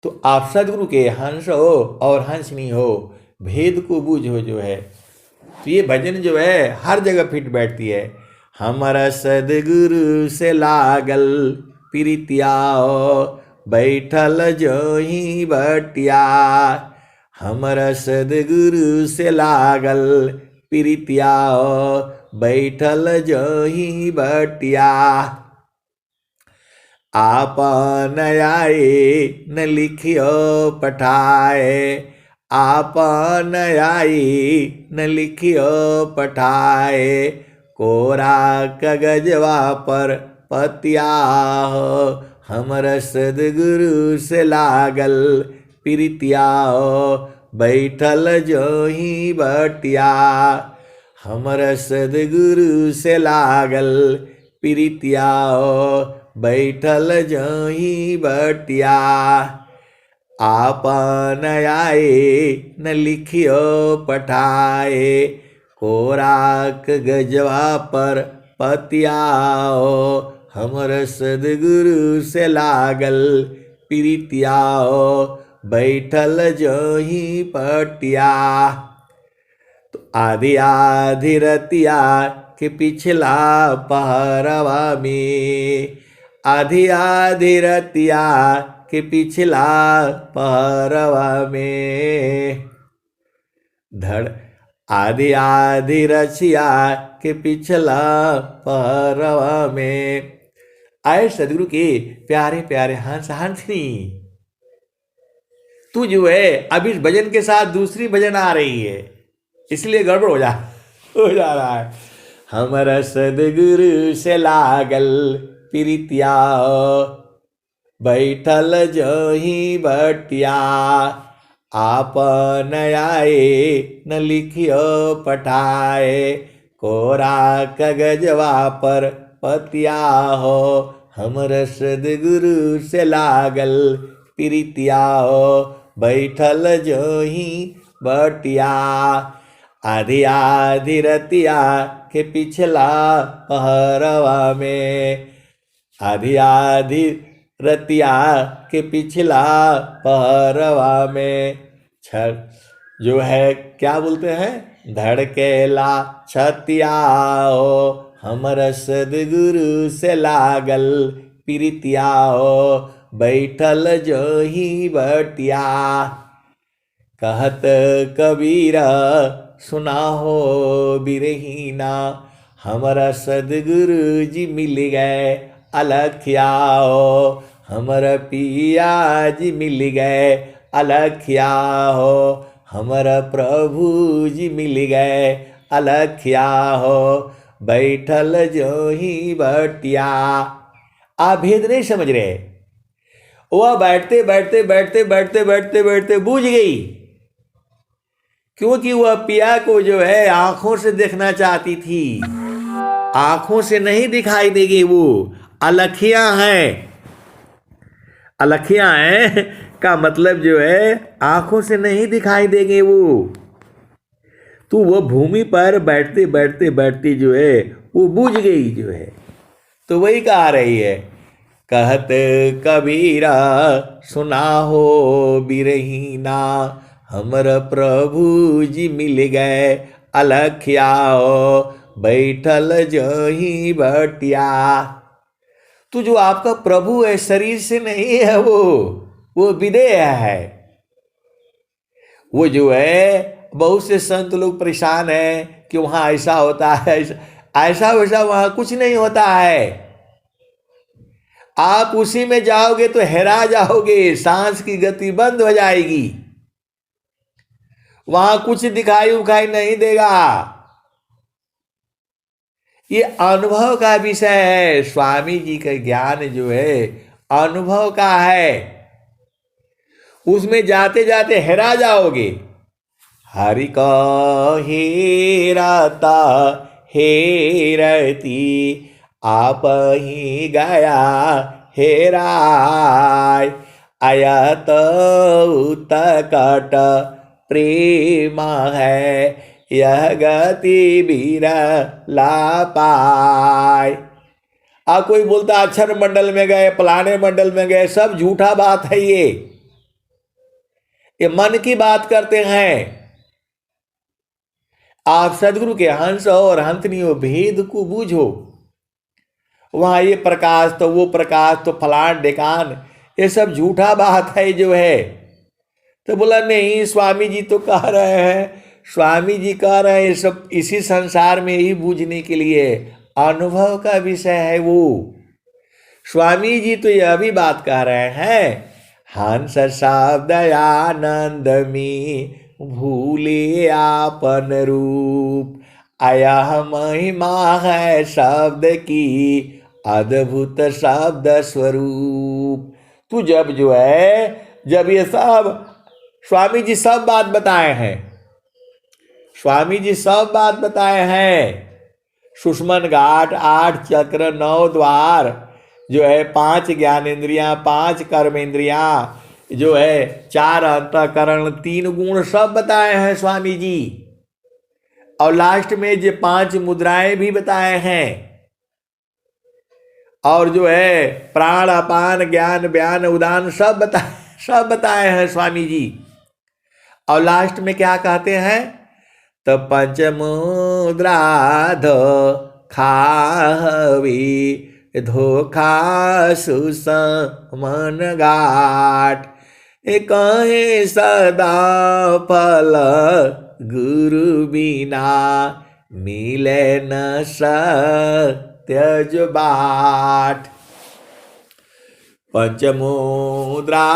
तो आप सदगुरु के हंस हो और हंसनी हो, भेद को बूझो जो है। तो ये भजन जो है हर जगह फिट बैठती है। हमारा सदगुरु से लागल प्रीतिया, बैठल जो ही बटिया। हमारा सदगुरु से लागल प्रीतिया, बैठल जो ही बटिया। आपन आए न लिखियो पठाए, आपन आई न लिखियो पठाए। कोरा कागजवा पर पतिया, हमर सदगुरु से लागल प्रीतिया, बैठल जो ही बटिया। हमर सदगुरु से लागल प्रीतिया, बैठल जो ही बटिया। आपन आए न लिखियो पठाए, कोरा कागजवा पर पतिया। हमर सदगुरु से लागल प्रीतिया, बैठल जो ही पटिया। तो आधी आधी रतिया के पिछला पहरवा में, आधी आधी रतिया के पिछला पहरवा में, धड़ आधी आधी रचिया के पिछला पहरवा में। आए सदगुरु के प्यारे प्यारे हंस हंसनी, तू जो है अब इस भजन के साथ दूसरी भजन आ रही है, इसलिए गड़बड़ हो जा रहा है। हमारा सदगुरु से लागल प्रीतिया, बैठल जो ही बटिया। आपन आए न लिखियो पठाए, कोरा कागजवा पर पतिया हो। हमर सदगुरु से लागल प्रीतिया, बैठल जो ही बटिया। आधी आधी रतिया के पिछला पहरवा में, आधी आधी रतिया के पिछला पहरवा में। छठ जो है क्या बोलते हैं, धड़केला छतिया, हमर सदगुरु से लागल प्रीतिया, बैठल जो ही बटिया। कहत कबीरा सुना हो बिरहीना, हमारा सदगुरु जी मिल गए अलखिया। हो हमारा पिया जी मिल गए अलखिया, हो हमारा प्रभु जी मिल गए अलखिया। हो बैठल जो ही बटिया। आप भेद नहीं समझ रहे, वह बैठते बैठते बैठते बैठते बैठते बैठते बूझ गई, क्योंकि वह पिया को जो है आंखों से देखना चाहती थी। आंखों से नहीं दिखाई देगी, वो अलखियां हैं। अलखियां हैं का मतलब जो है आंखों से नहीं दिखाई देंगे वो। तो वो भूमि पर बैठते बैठते बैठती जो है वो बूझ गई जो है। तो वही कहा रही है, कहत कबीरा सुना हो बिरहीना, हमर प्रभु जी मिल गए अलखिया, बैठल जो ही बटिया। तो जो आपका प्रभु है शरीर से नहीं है, वो विदेह है। वो जो है, बहुत से संत लोग परेशान हैं कि वहां ऐसा होता है, ऐसा वैसा वहां कुछ नहीं होता है। आप उसी में जाओगे तो हेरा जाओगे, सांस की गति बंद हो जाएगी, वहां कुछ दिखाई उखाई नहीं देगा। ये अनुभव का विषय है। स्वामी जी का ज्ञान जो है अनुभव का है, उसमें जाते जाते हेरा जाओगे। हरि का हेराता हेरती, आप ही गया हेराय। आयत उत्कट प्रेम है, यह गति बिरला पाए। कोई बोलता अक्षर मंडल में गए, फलाने मंडल में गए, सब झूठा बात है। ये मन की बात करते हैं। आप सदगुरु के हंस और हंसनियों भेद को बूझो। वहां ये प्रकाश तो वो प्रकाश तो फलान ढिकान, ये सब झूठा बात है जो है। तो बोला नहीं, स्वामी जी तो कह रहे हैं, स्वामी जी कह रहे हैं ये सब इसी संसार में ही बूझने के लिए, अनुभव का विषय है वो। स्वामी जी तो यह भी बात कह रहे हैं, हंस शब्द आनंद में भूले आपन रूप, आया महिमा है शब्द की अद्भुत शब्द स्वरूप। तू जब जो है, जब ये सब स्वामी जी सब बात बताए हैं, स्वामी जी सब बात बताए हैं। सुषमन घाट, 8 चक्र, 9 द्वार जो है, 5 ज्ञानेन्द्रियां, 5 कर्मेंद्रियां जो है, 4 अंतःकरण, 3 गुण सब बताए हैं स्वामी जी। और लास्ट में जो 5 मुद्राएं भी बताए हैं। और जो है प्राण अपान ज्ञान बयान उदान सब बताए हैं स्वामी जी। और लास्ट में क्या कहते हैं, तो पंचमुद्रा खावी धोखा सुसमन घाट, कहे सदा फल गुरु बिना मिले न सत्यज बाट। पंचमुद्रा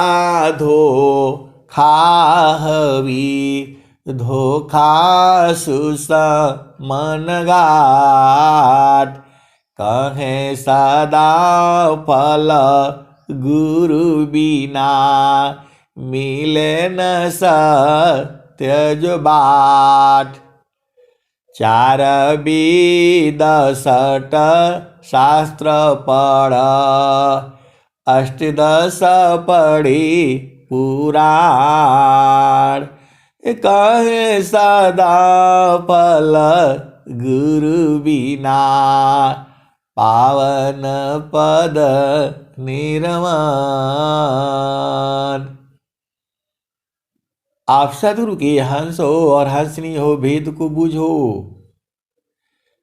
खावी धोखा सुसमन घाट, कहे सदा फल गुरु बिना मिले न सत्यज बाट। 4 वेद 6 शास्त्र पढ़, 8-10 पढ़ी पुराण, कहे सदा फल गुरु बिना पावन पद निर्वाण। आप सदगुरु के हंस हो और हंसनी हो, भेद को बूझो।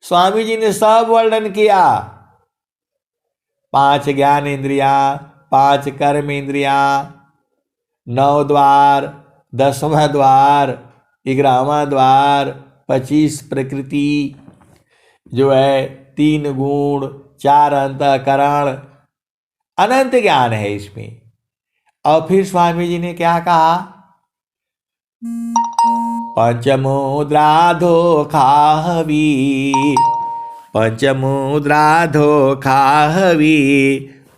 स्वामी जी ने सब वर्णन किया। 5 ज्ञान इंद्रिया, 5 कर्म इंद्रिया, 9 द्वार, 10वां द्वार, 11वां द्वार, 25 प्रकृति जो है, 3 गुण, 4 अंतःकरण, अनंत ज्ञान है इसमें। और फिर स्वामी जी ने क्या कहा, पंचमुद्रा धोखावी, पंचमुद्रा धोखावी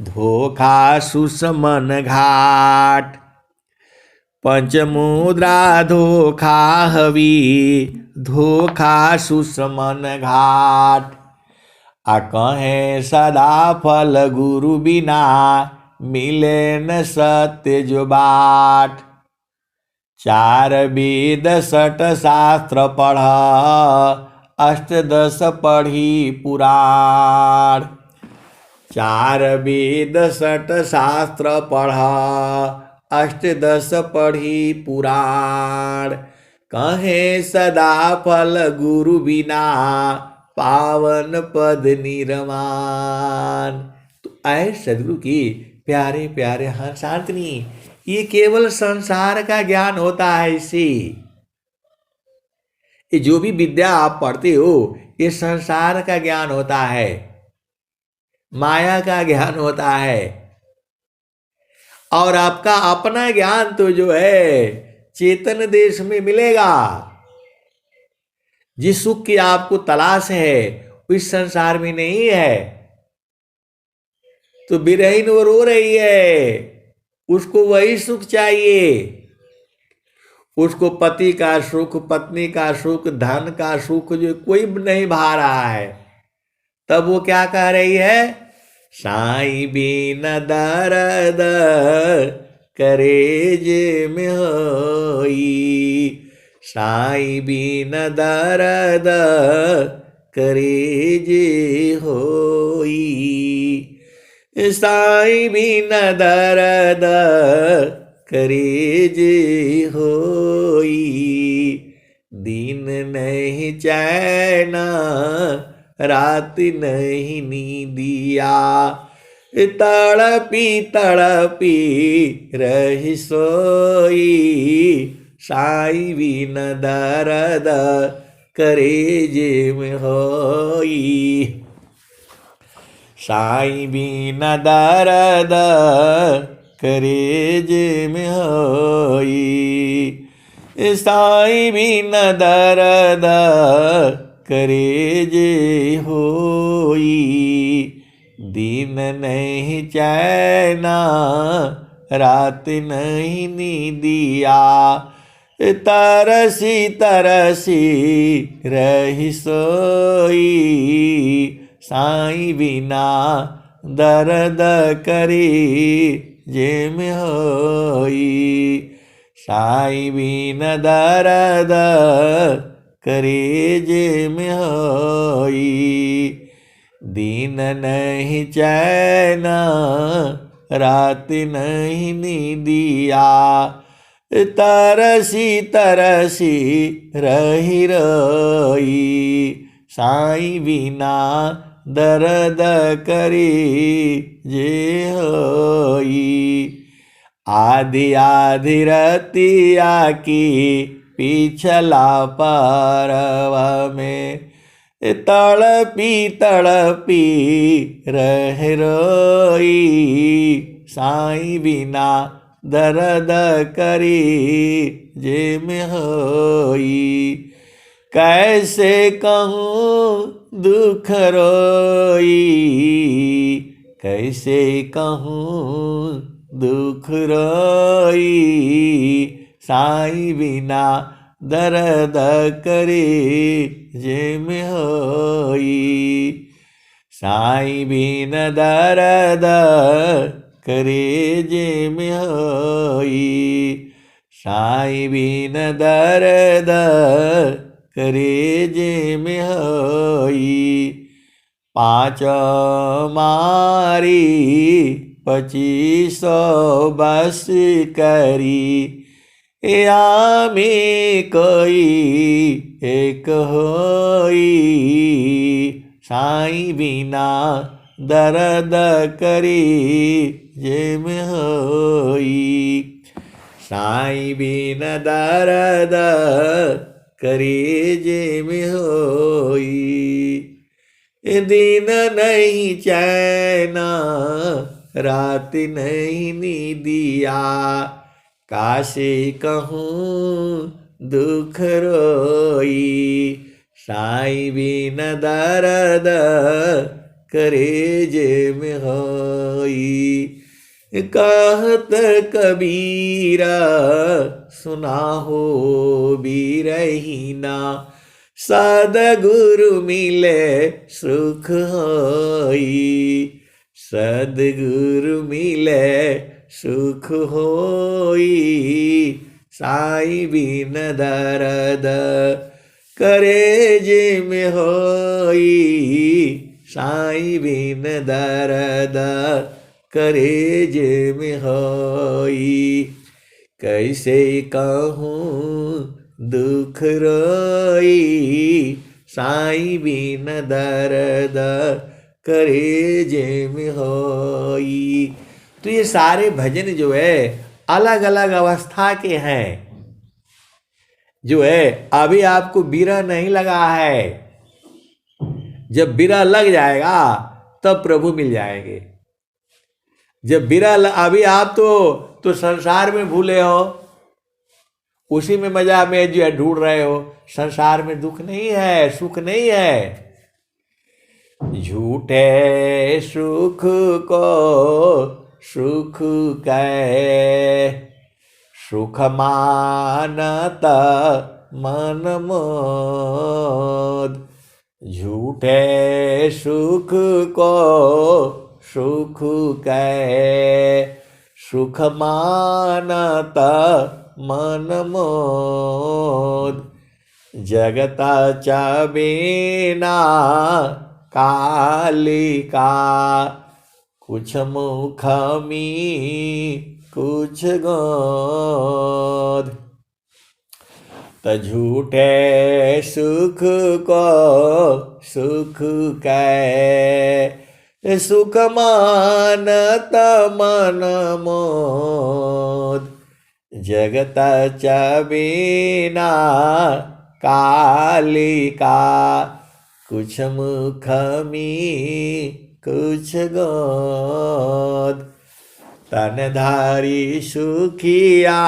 धोखा सुसमन घाट, पंचमुद्रा धोखावी धोखा सुसमन घाट, कहे सदा फल गुरु बिना मिले न सत्य जो बाट। 4 वेद 6 शास्त्र पढ़, 8-10 पढ़ी पुराण। 4 वेद 6 शास्त्र पढ़, 8-10 पढ़ी पुराण, कहे सदा फल गुरु बिना पावन पद निर्वाण। तो ऐ सदगुरु की प्यारे प्यारे हंसांतनी, ये केवल संसार का ज्ञान होता है। इससे ये जो भी विद्या आप पढ़ते हो, ये संसार का ज्ञान होता है, माया का ज्ञान होता है। और आपका अपना ज्ञान तो जो है चेतन देश में मिलेगा। जिस सुख की आपको तलाश है इस संसार में नहीं है। तो विरहीन वो रो रही है, उसको वही सुख चाहिए। उसको पति का सुख, पत्नी का सुख, धन का सुख जो कोई नहीं भा रहा है। तब वो क्या कह रही है, साईं बिन दर्द करेज में होई। साई बिन दर्द करेज होई। साई बिन दर्द करेज होई। दिन नहीं चैना रात नहीं नींदिया। तड़पी तड़पी रही सोई। साई बिन दर्द करेज में होई। साई बिन दर्द करेज में होई। साई बिन दर्द करेज होई। दिन नहीं चैना रात नहीं नींदिया। तरसी तरसी रही सोई। साई बिना दर्द करी जे में होई। साई बिन दर्द करी जे में होई। दिन नहीं चैना रात नहीं नींदिया। तरसी तरसी रही रोई। साई बिना दर्द करी जे होई। आधी आधी रतिया की पिछला परवा में तड़पी तड़पी रह रोई। साई बिना दर्द करी जे में होई। कैसे कहूँ दुख रोई। कैसे कहूँ दुख रोई। साई बिना दर्द करे जे में होई। साई बिन दर्द करे जे में होई। साई बिन दर्द करे जे में होई। पाँच मारी 2500 बस करी। यामी कोई एक होई। साई बिना दर्द करी जे में होई। साई बिन दर्द करी जे में होई। दिन नहीं चैना रात नहीं नींदिया। काशी कहूँ दुख रोई। साई बिन दर्द करे जे में होई। कहत कबीरा सुना हो बीरहीना। सद्गुरु मिले सुख होई। सद्गुरु मिले सुख होई। साई बिन दर्द करे जे में होई। साई बिन दर्द करे जे में होई। कैसे कहूँ दुख रोई। साई बिन दर्द करे जे में होई। तो ये सारे भजन जो है अलग अलग अवस्था के हैं। जो है अभी आपको बिरह नहीं लगा है। जब बिरह लग जाएगा तब प्रभु मिल जाएंगे। जब बिरह अभी आप तो संसार में भूले हो, उसी में मजा में जो है ढूंढ रहे हो। संसार में दुख नहीं है, सुख नहीं है। झूठे सुख को सुख कहे। सुख मानत मन मोद। झूठे सुख को सुख कहे। सुख मानत मन मोद, जगताच्या बिना कालिका, कुछ मुख मी कुछ गोद। त झूठे सुख को सुख कै, सुख मानत मन मोद, जगताच्या बिना कालिका, कुछ मुख मी कुछ गोद। तनधारी सुखिया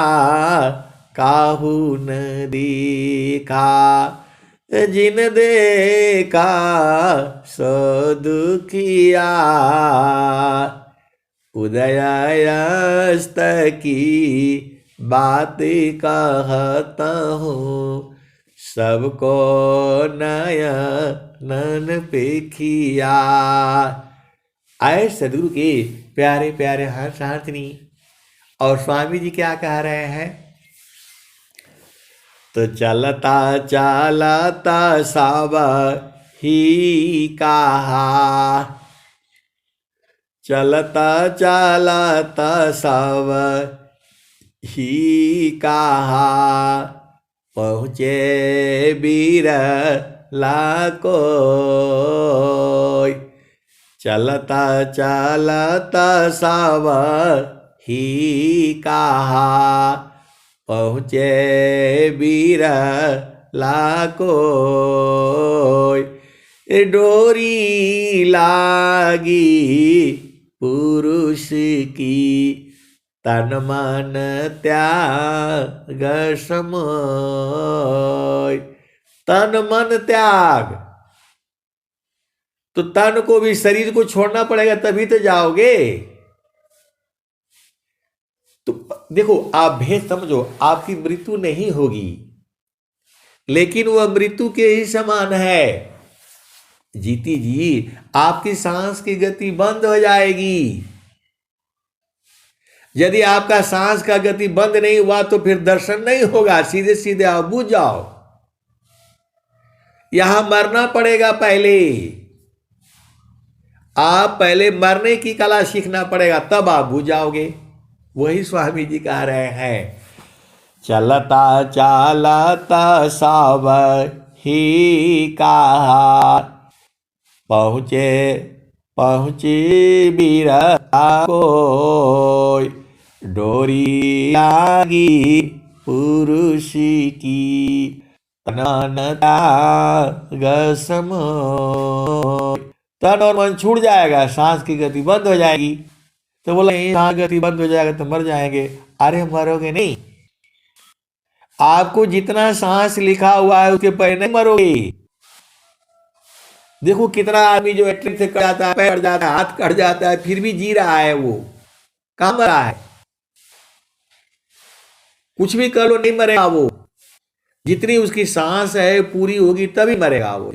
काहू न देखा, जिन देखा सो दुखिया, उदयास्त की बात कहता हूँ, सबको नयन पेखिया। आए सदगुरु के प्यारे प्यारे हर्षार्थिनी। और स्वामी जी क्या कह रहे हैं? तो चलता चलता सब ही कहा, चलता चलता सब ही कहा, पहुँचे बिरला कोई। चलता चलता सब ही कहा, पहुँचे बिरला कोई। डोरी लागी पुरुष की, तन मन त्याग समोय। तन मन त्याग, तो तन को भी, शरीर को छोड़ना पड़ेगा तभी तो जाओगे। तो देखो, आप भेद समझो, आपकी मृत्यु नहीं होगी, लेकिन वह मृत्यु के ही समान है। जीती जी, आपकी सांस की गति बंद हो जाएगी। यदि आपका सांस का गति बंद नहीं हुआ तो फिर दर्शन नहीं होगा। सीधे सीधे आप बुझ जाओ। यहां मरना पड़ेगा पहले। आप पहले मरने की कला सीखना पड़ेगा, तब आप बुझ जाओगे। वही स्वामी जी कह रहे हैं, चलता चलता सब ही कहा, पहुँचे पहुँची बिरला कोई। डोरी लागी पुरुष की, तन त्याग समोय। तन और मन छूट जाएगा, सांस की गति बंद हो जाएगी। तो बोला सांस की गति बंद हो जाएगा तो मर जाएंगे। अरे मरोगे नहीं, आपको जितना सांस लिखा हुआ है उसके पहले नहीं मरोगे। देखो कितना आदमी जो ट्रेन से कट जाता है, पैर कट जाता है, हाथ कट जाता है, फिर भी जी रहा है। वो कहाँ मरा है? कुछ भी कर लो, नहीं मरेगा वो। जितनी उसकी सांस है पूरी होगी तभी मरेगा वो।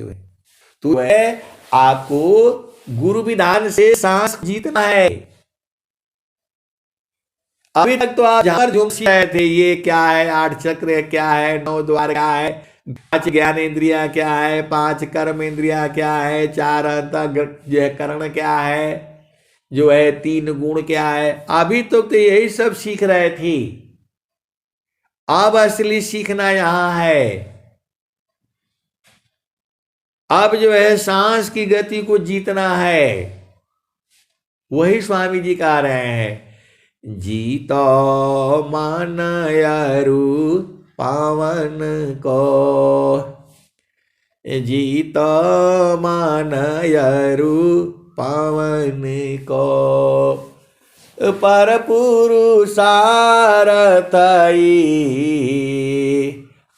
तो है आपको गुरु विधान से सांस जीतना है। अभी तक तो आप झार झूम रहे थे, ये क्या है, 8 चक्र क्या है, 9 द्वार क्या है, 5 ज्ञान इंद्रिया क्या है, 5 कर्म इंद्रिया क्या है, 4 अंतःकरण क्या है, जो है 3 गुण क्या है। अभी तो यही सब सीख रहे थे। अब असली सीखना यहां है। अब जो है सांस की गति को जीतना है। वही स्वामी जी कह रहे हैं, जीतो मन अरु पावन को, जीतो मन अरु पावन को। पर पुरुषारथई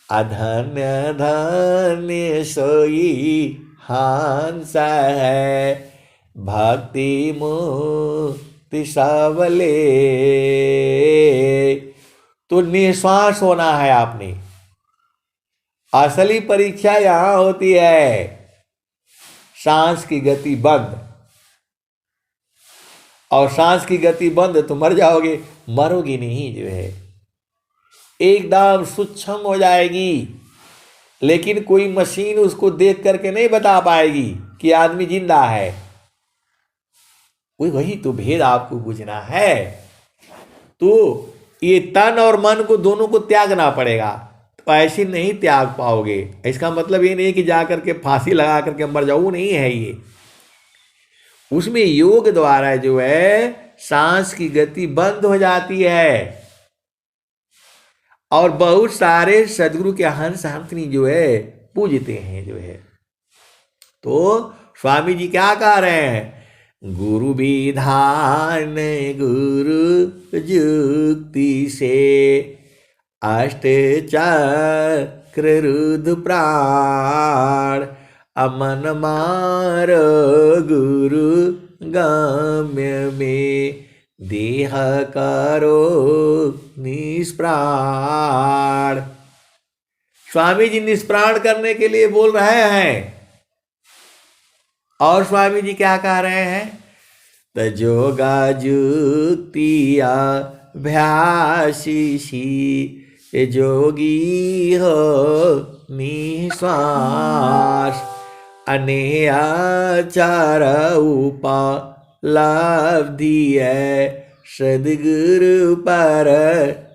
अधन्य धन्य सोई हंस है, भक्ति मुक्ति सबले। तो निश्वास होना है आपने। असली परीक्षा यहां होती है, सांस की गति बंद। और सांस की गति बंद तो मर जाओगे, मरोगे नहीं जो है, एकदम सूक्ष्म हो जाएगी। लेकिन कोई मशीन उसको देख करके नहीं बता पाएगी कि आदमी जिंदा है। वही तो भेद आपको बुझना है। तो ये तन और मन को दोनों को त्यागना पड़ेगा, तो ऐसे नहीं त्याग पाओगे। इसका मतलब ये नहीं कि जाकर के फांसी लगा करके मर जाओ, नहीं है ये। उसमें योग द्वारा जो है सांस की गति बंद हो जाती है। और बहुत सारे सदगुरु के हंस हंसनी जो है पूजते हैं जो है। तो स्वामी जी क्या कह रहे हैं, गुरु विधान गुरु जुक्ति से अष्ट चक्र रुद्र प्राण अमन मार गुरु गम्य में देह करो निष्प्राण। स्वामी जी निष्प्राण करने के लिए बोल रहे हैं। और स्वामी जी क्या कह रहे हैं, तजोगा जुक्तिया भ्यासी जोगी हो निश्वास अनेयाचार उपलब्धि है सदगुरु पर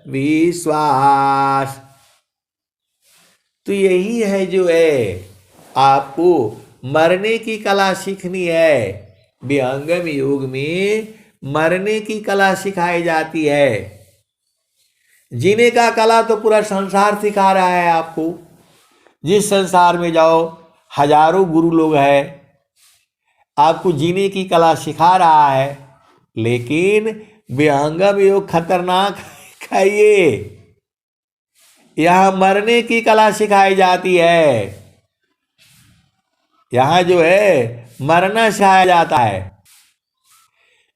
विश्वास। तो यही है जो है आपको मरने की कला सीखनी है। विहंगम योग में मरने की कला सिखाई जाती है। जीने का कला तो पूरा संसार सिखा रहा है आपको। जिस संसार में जाओ हजारों गुरु लोग हैं, आपको जीने की कला सिखा रहा है। लेकिन विहंगम योग खतरनाक है। ये यहां मरने की कला सिखाई जाती है। यहां जो है मरना सिखाया जाता है।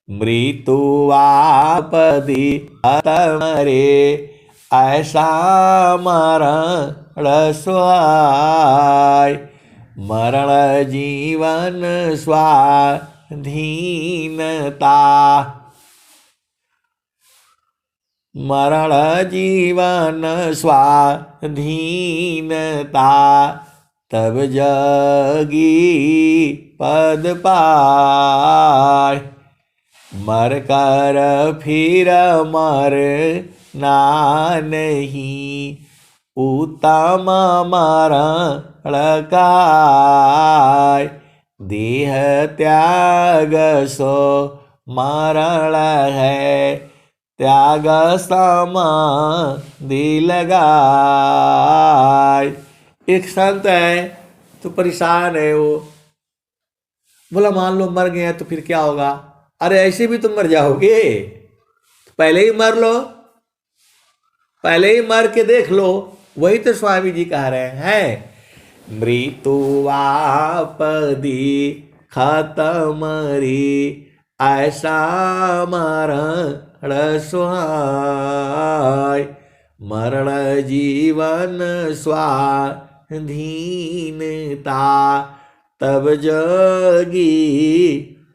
मृत्युवापदी मरे ऐसा मरण स्वाय मरण जीवन स्वाधीनता मरण जीवन स्वाधीनता तब जगी पद पाय मर कर फिर मर ना नहीं उत्तम मरण काय देह त्याग सो मरण है त्याग समाधि लगाय। एक संत है तो परेशान है वो, बोला मान लो मर गए तो फिर क्या होगा। अरे ऐसे भी तुम मर जाओगे, पहले ही मर लो, पहले ही मर के देख लो। वही तो स्वामी जी कह रहे हैं, मृत्युवापदी खत्म रे ऐसा मरण स्वाय मरण जीवन स्वाधीनता तब जगी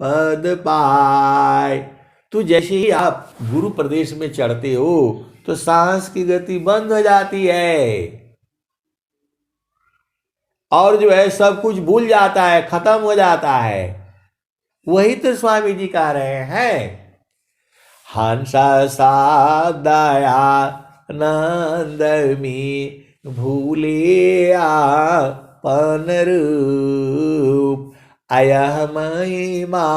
पद पाय। तो जैसे ही आप गुरु प्रदेश में चढ़ते हो तो सांस की गति बंद हो जाती है और जो है सब कुछ भूल जाता है, खत्म हो जाता है। वही तो स्वामी जी कह रहे हैं, हंस सा दया नंद में भूले आपन रूप अयह महिमा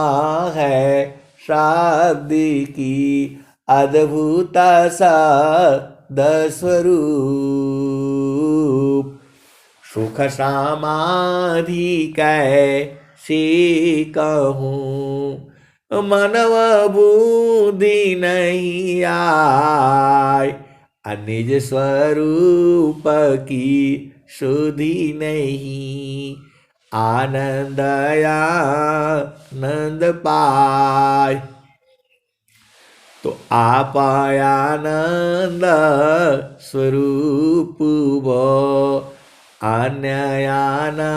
है शब्द की अद्भुत स्वरूप सुख समाधि कैसे कहूँ मनव बुद्धि नहीं आय निज स्वरूप की सुधि नहीं आनंद आनंद पाय। तो आप आनंद स्वरूप वो अन्य आनंदन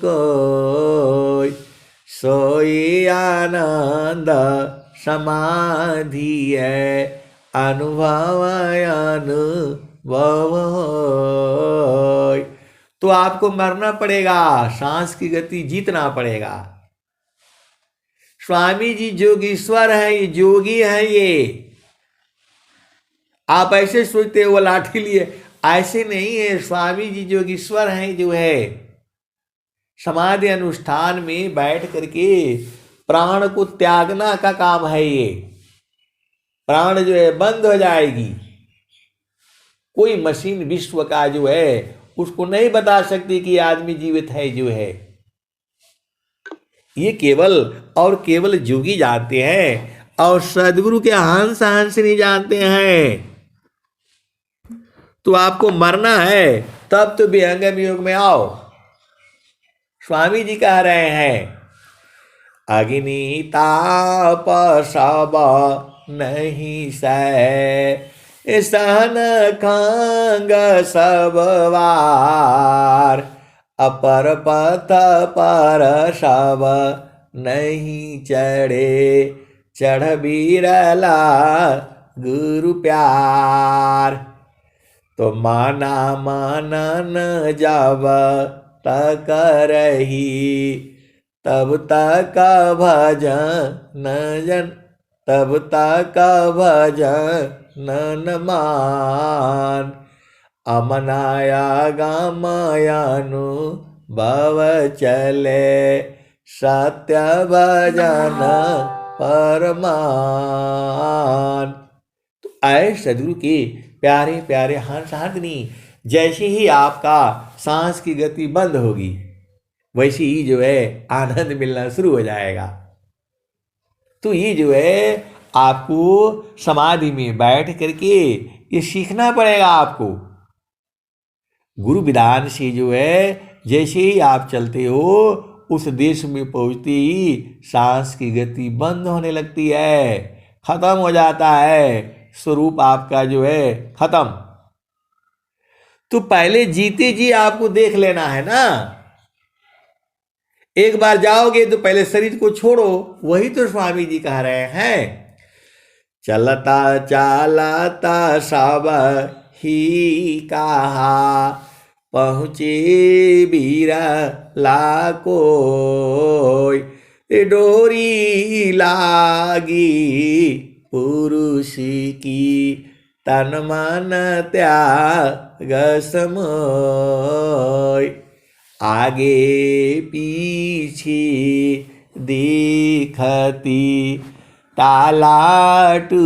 को सोई आनंद समाधि है, अनुभव अनुभव होय। तो आपको मरना पड़ेगा, सांस की गति जीतना पड़ेगा। स्वामी जी जोगीश्वर है, ये जोगी है। ये आप ऐसे सोचते हो वो लाठी लिए, ऐसे नहीं है। स्वामी जी जोगीश्वर हैं, जो है समाधि अनुष्ठान में बैठ करके प्राण को त्यागना का काम है। ये प्राण जो है बंद हो जाएगी। कोई मशीन विश्व का जो है उसको नहीं बता सकती कि आदमी जीवित है, जो है ये केवल और केवल जोगी जानते हैं, और सदगुरु के हंस हंस नहीं जानते हैं। तो आपको मरना है तब तो विहंगम योग में आओ। स्वामी जी कह रहे हैं, अग्नि ताप सब नहीं सह, सहन खांग सब वार, अपर पथ पर सब नहीं चढ़े, चढ़ बिरला गुरु प्यार। तो माना मानन जब तक रही, तब तक भजन जन, तब तक भजन न मान, अमनाया गमयनु भव चले, सत्य भजन परमान। तो आए सदगुरु के प्यारे प्यारे हंस हंसनी, जैसे ही आपका सांस की गति बंद होगी वैसे ही जो है आनंद मिलना शुरू हो जाएगा। तो ये जो है आपको समाधि में बैठ करके ये सीखना पड़ेगा आपको। गुरु विधान से जो है जैसे ही आप चलते हो उस देश में पहुंचते ही सांस की गति बंद होने लगती है, खत्म हो जाता है, स्वरूप आपका जो है खत्म। तो पहले जीते जी आपको देख लेना है ना। एक बार जाओगे तो पहले शरीर को छोड़ो, वही तो स्वामी जी कह रहे हैं। चलता चालता सब ही कहा, पहुँचे बीरा लाकोय, डोरी लागी पुरुष की, तन मन त्याग समोय, आगे पीछे दिखती टालाटू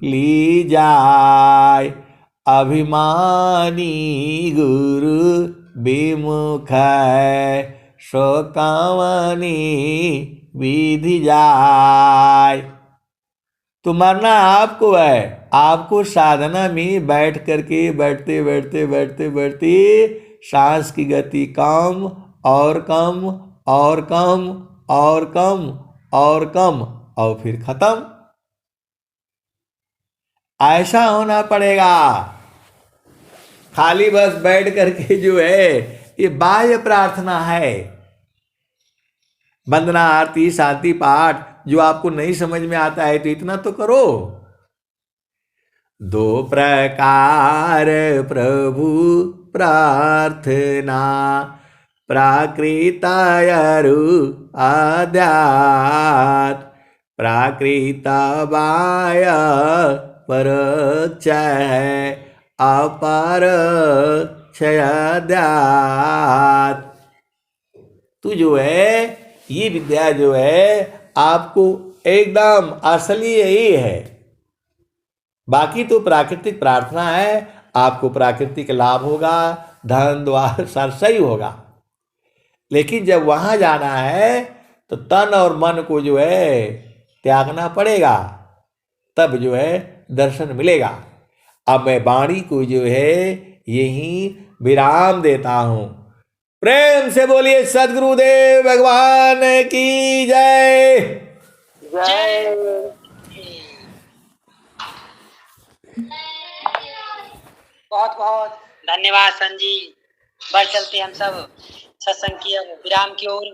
ली जाय, अभिमानी गुरु विमुख है, शोकावनी विधि जाय। तो मरना आपको है, आपको साधना में बैठ करके बैठते बैठते बैठते बैठते सांस की गति कम और कम और कम और कम और कम और फिर खत्म। ऐसा होना पड़ेगा। खाली बस बैठ करके जो है ये बाह्य प्रार्थना है, वंदना आरती शांति पाठ जो आपको नहीं समझ में आता है तो इतना तो करो। दो प्रकार प्रभु प्रार्थना, प्राकृतायरु आध्यात्म, प्राकृत बाय परोक्ष है, अपर क्षयाध्यात्म। तू जो है ये विद्या जो है आपको एकदम असली यही है। बाकी तो प्राकृतिक प्रार्थना है, आपको प्राकृतिक लाभ होगा, धन द्वार सब सही होगा। लेकिन जब वहां जाना है तो तन और मन को जो है त्यागना पड़ेगा, तब जो है दर्शन मिलेगा। अब मैं वाणी को जो है यही विराम देता हूं। प्रेम से बोलिए सद्गुरुदेव भगवान की जय
जय। बहुत बहुत धन्यवाद संजी। बढ़ चलते हम सब सत्संग की विराम की ओर।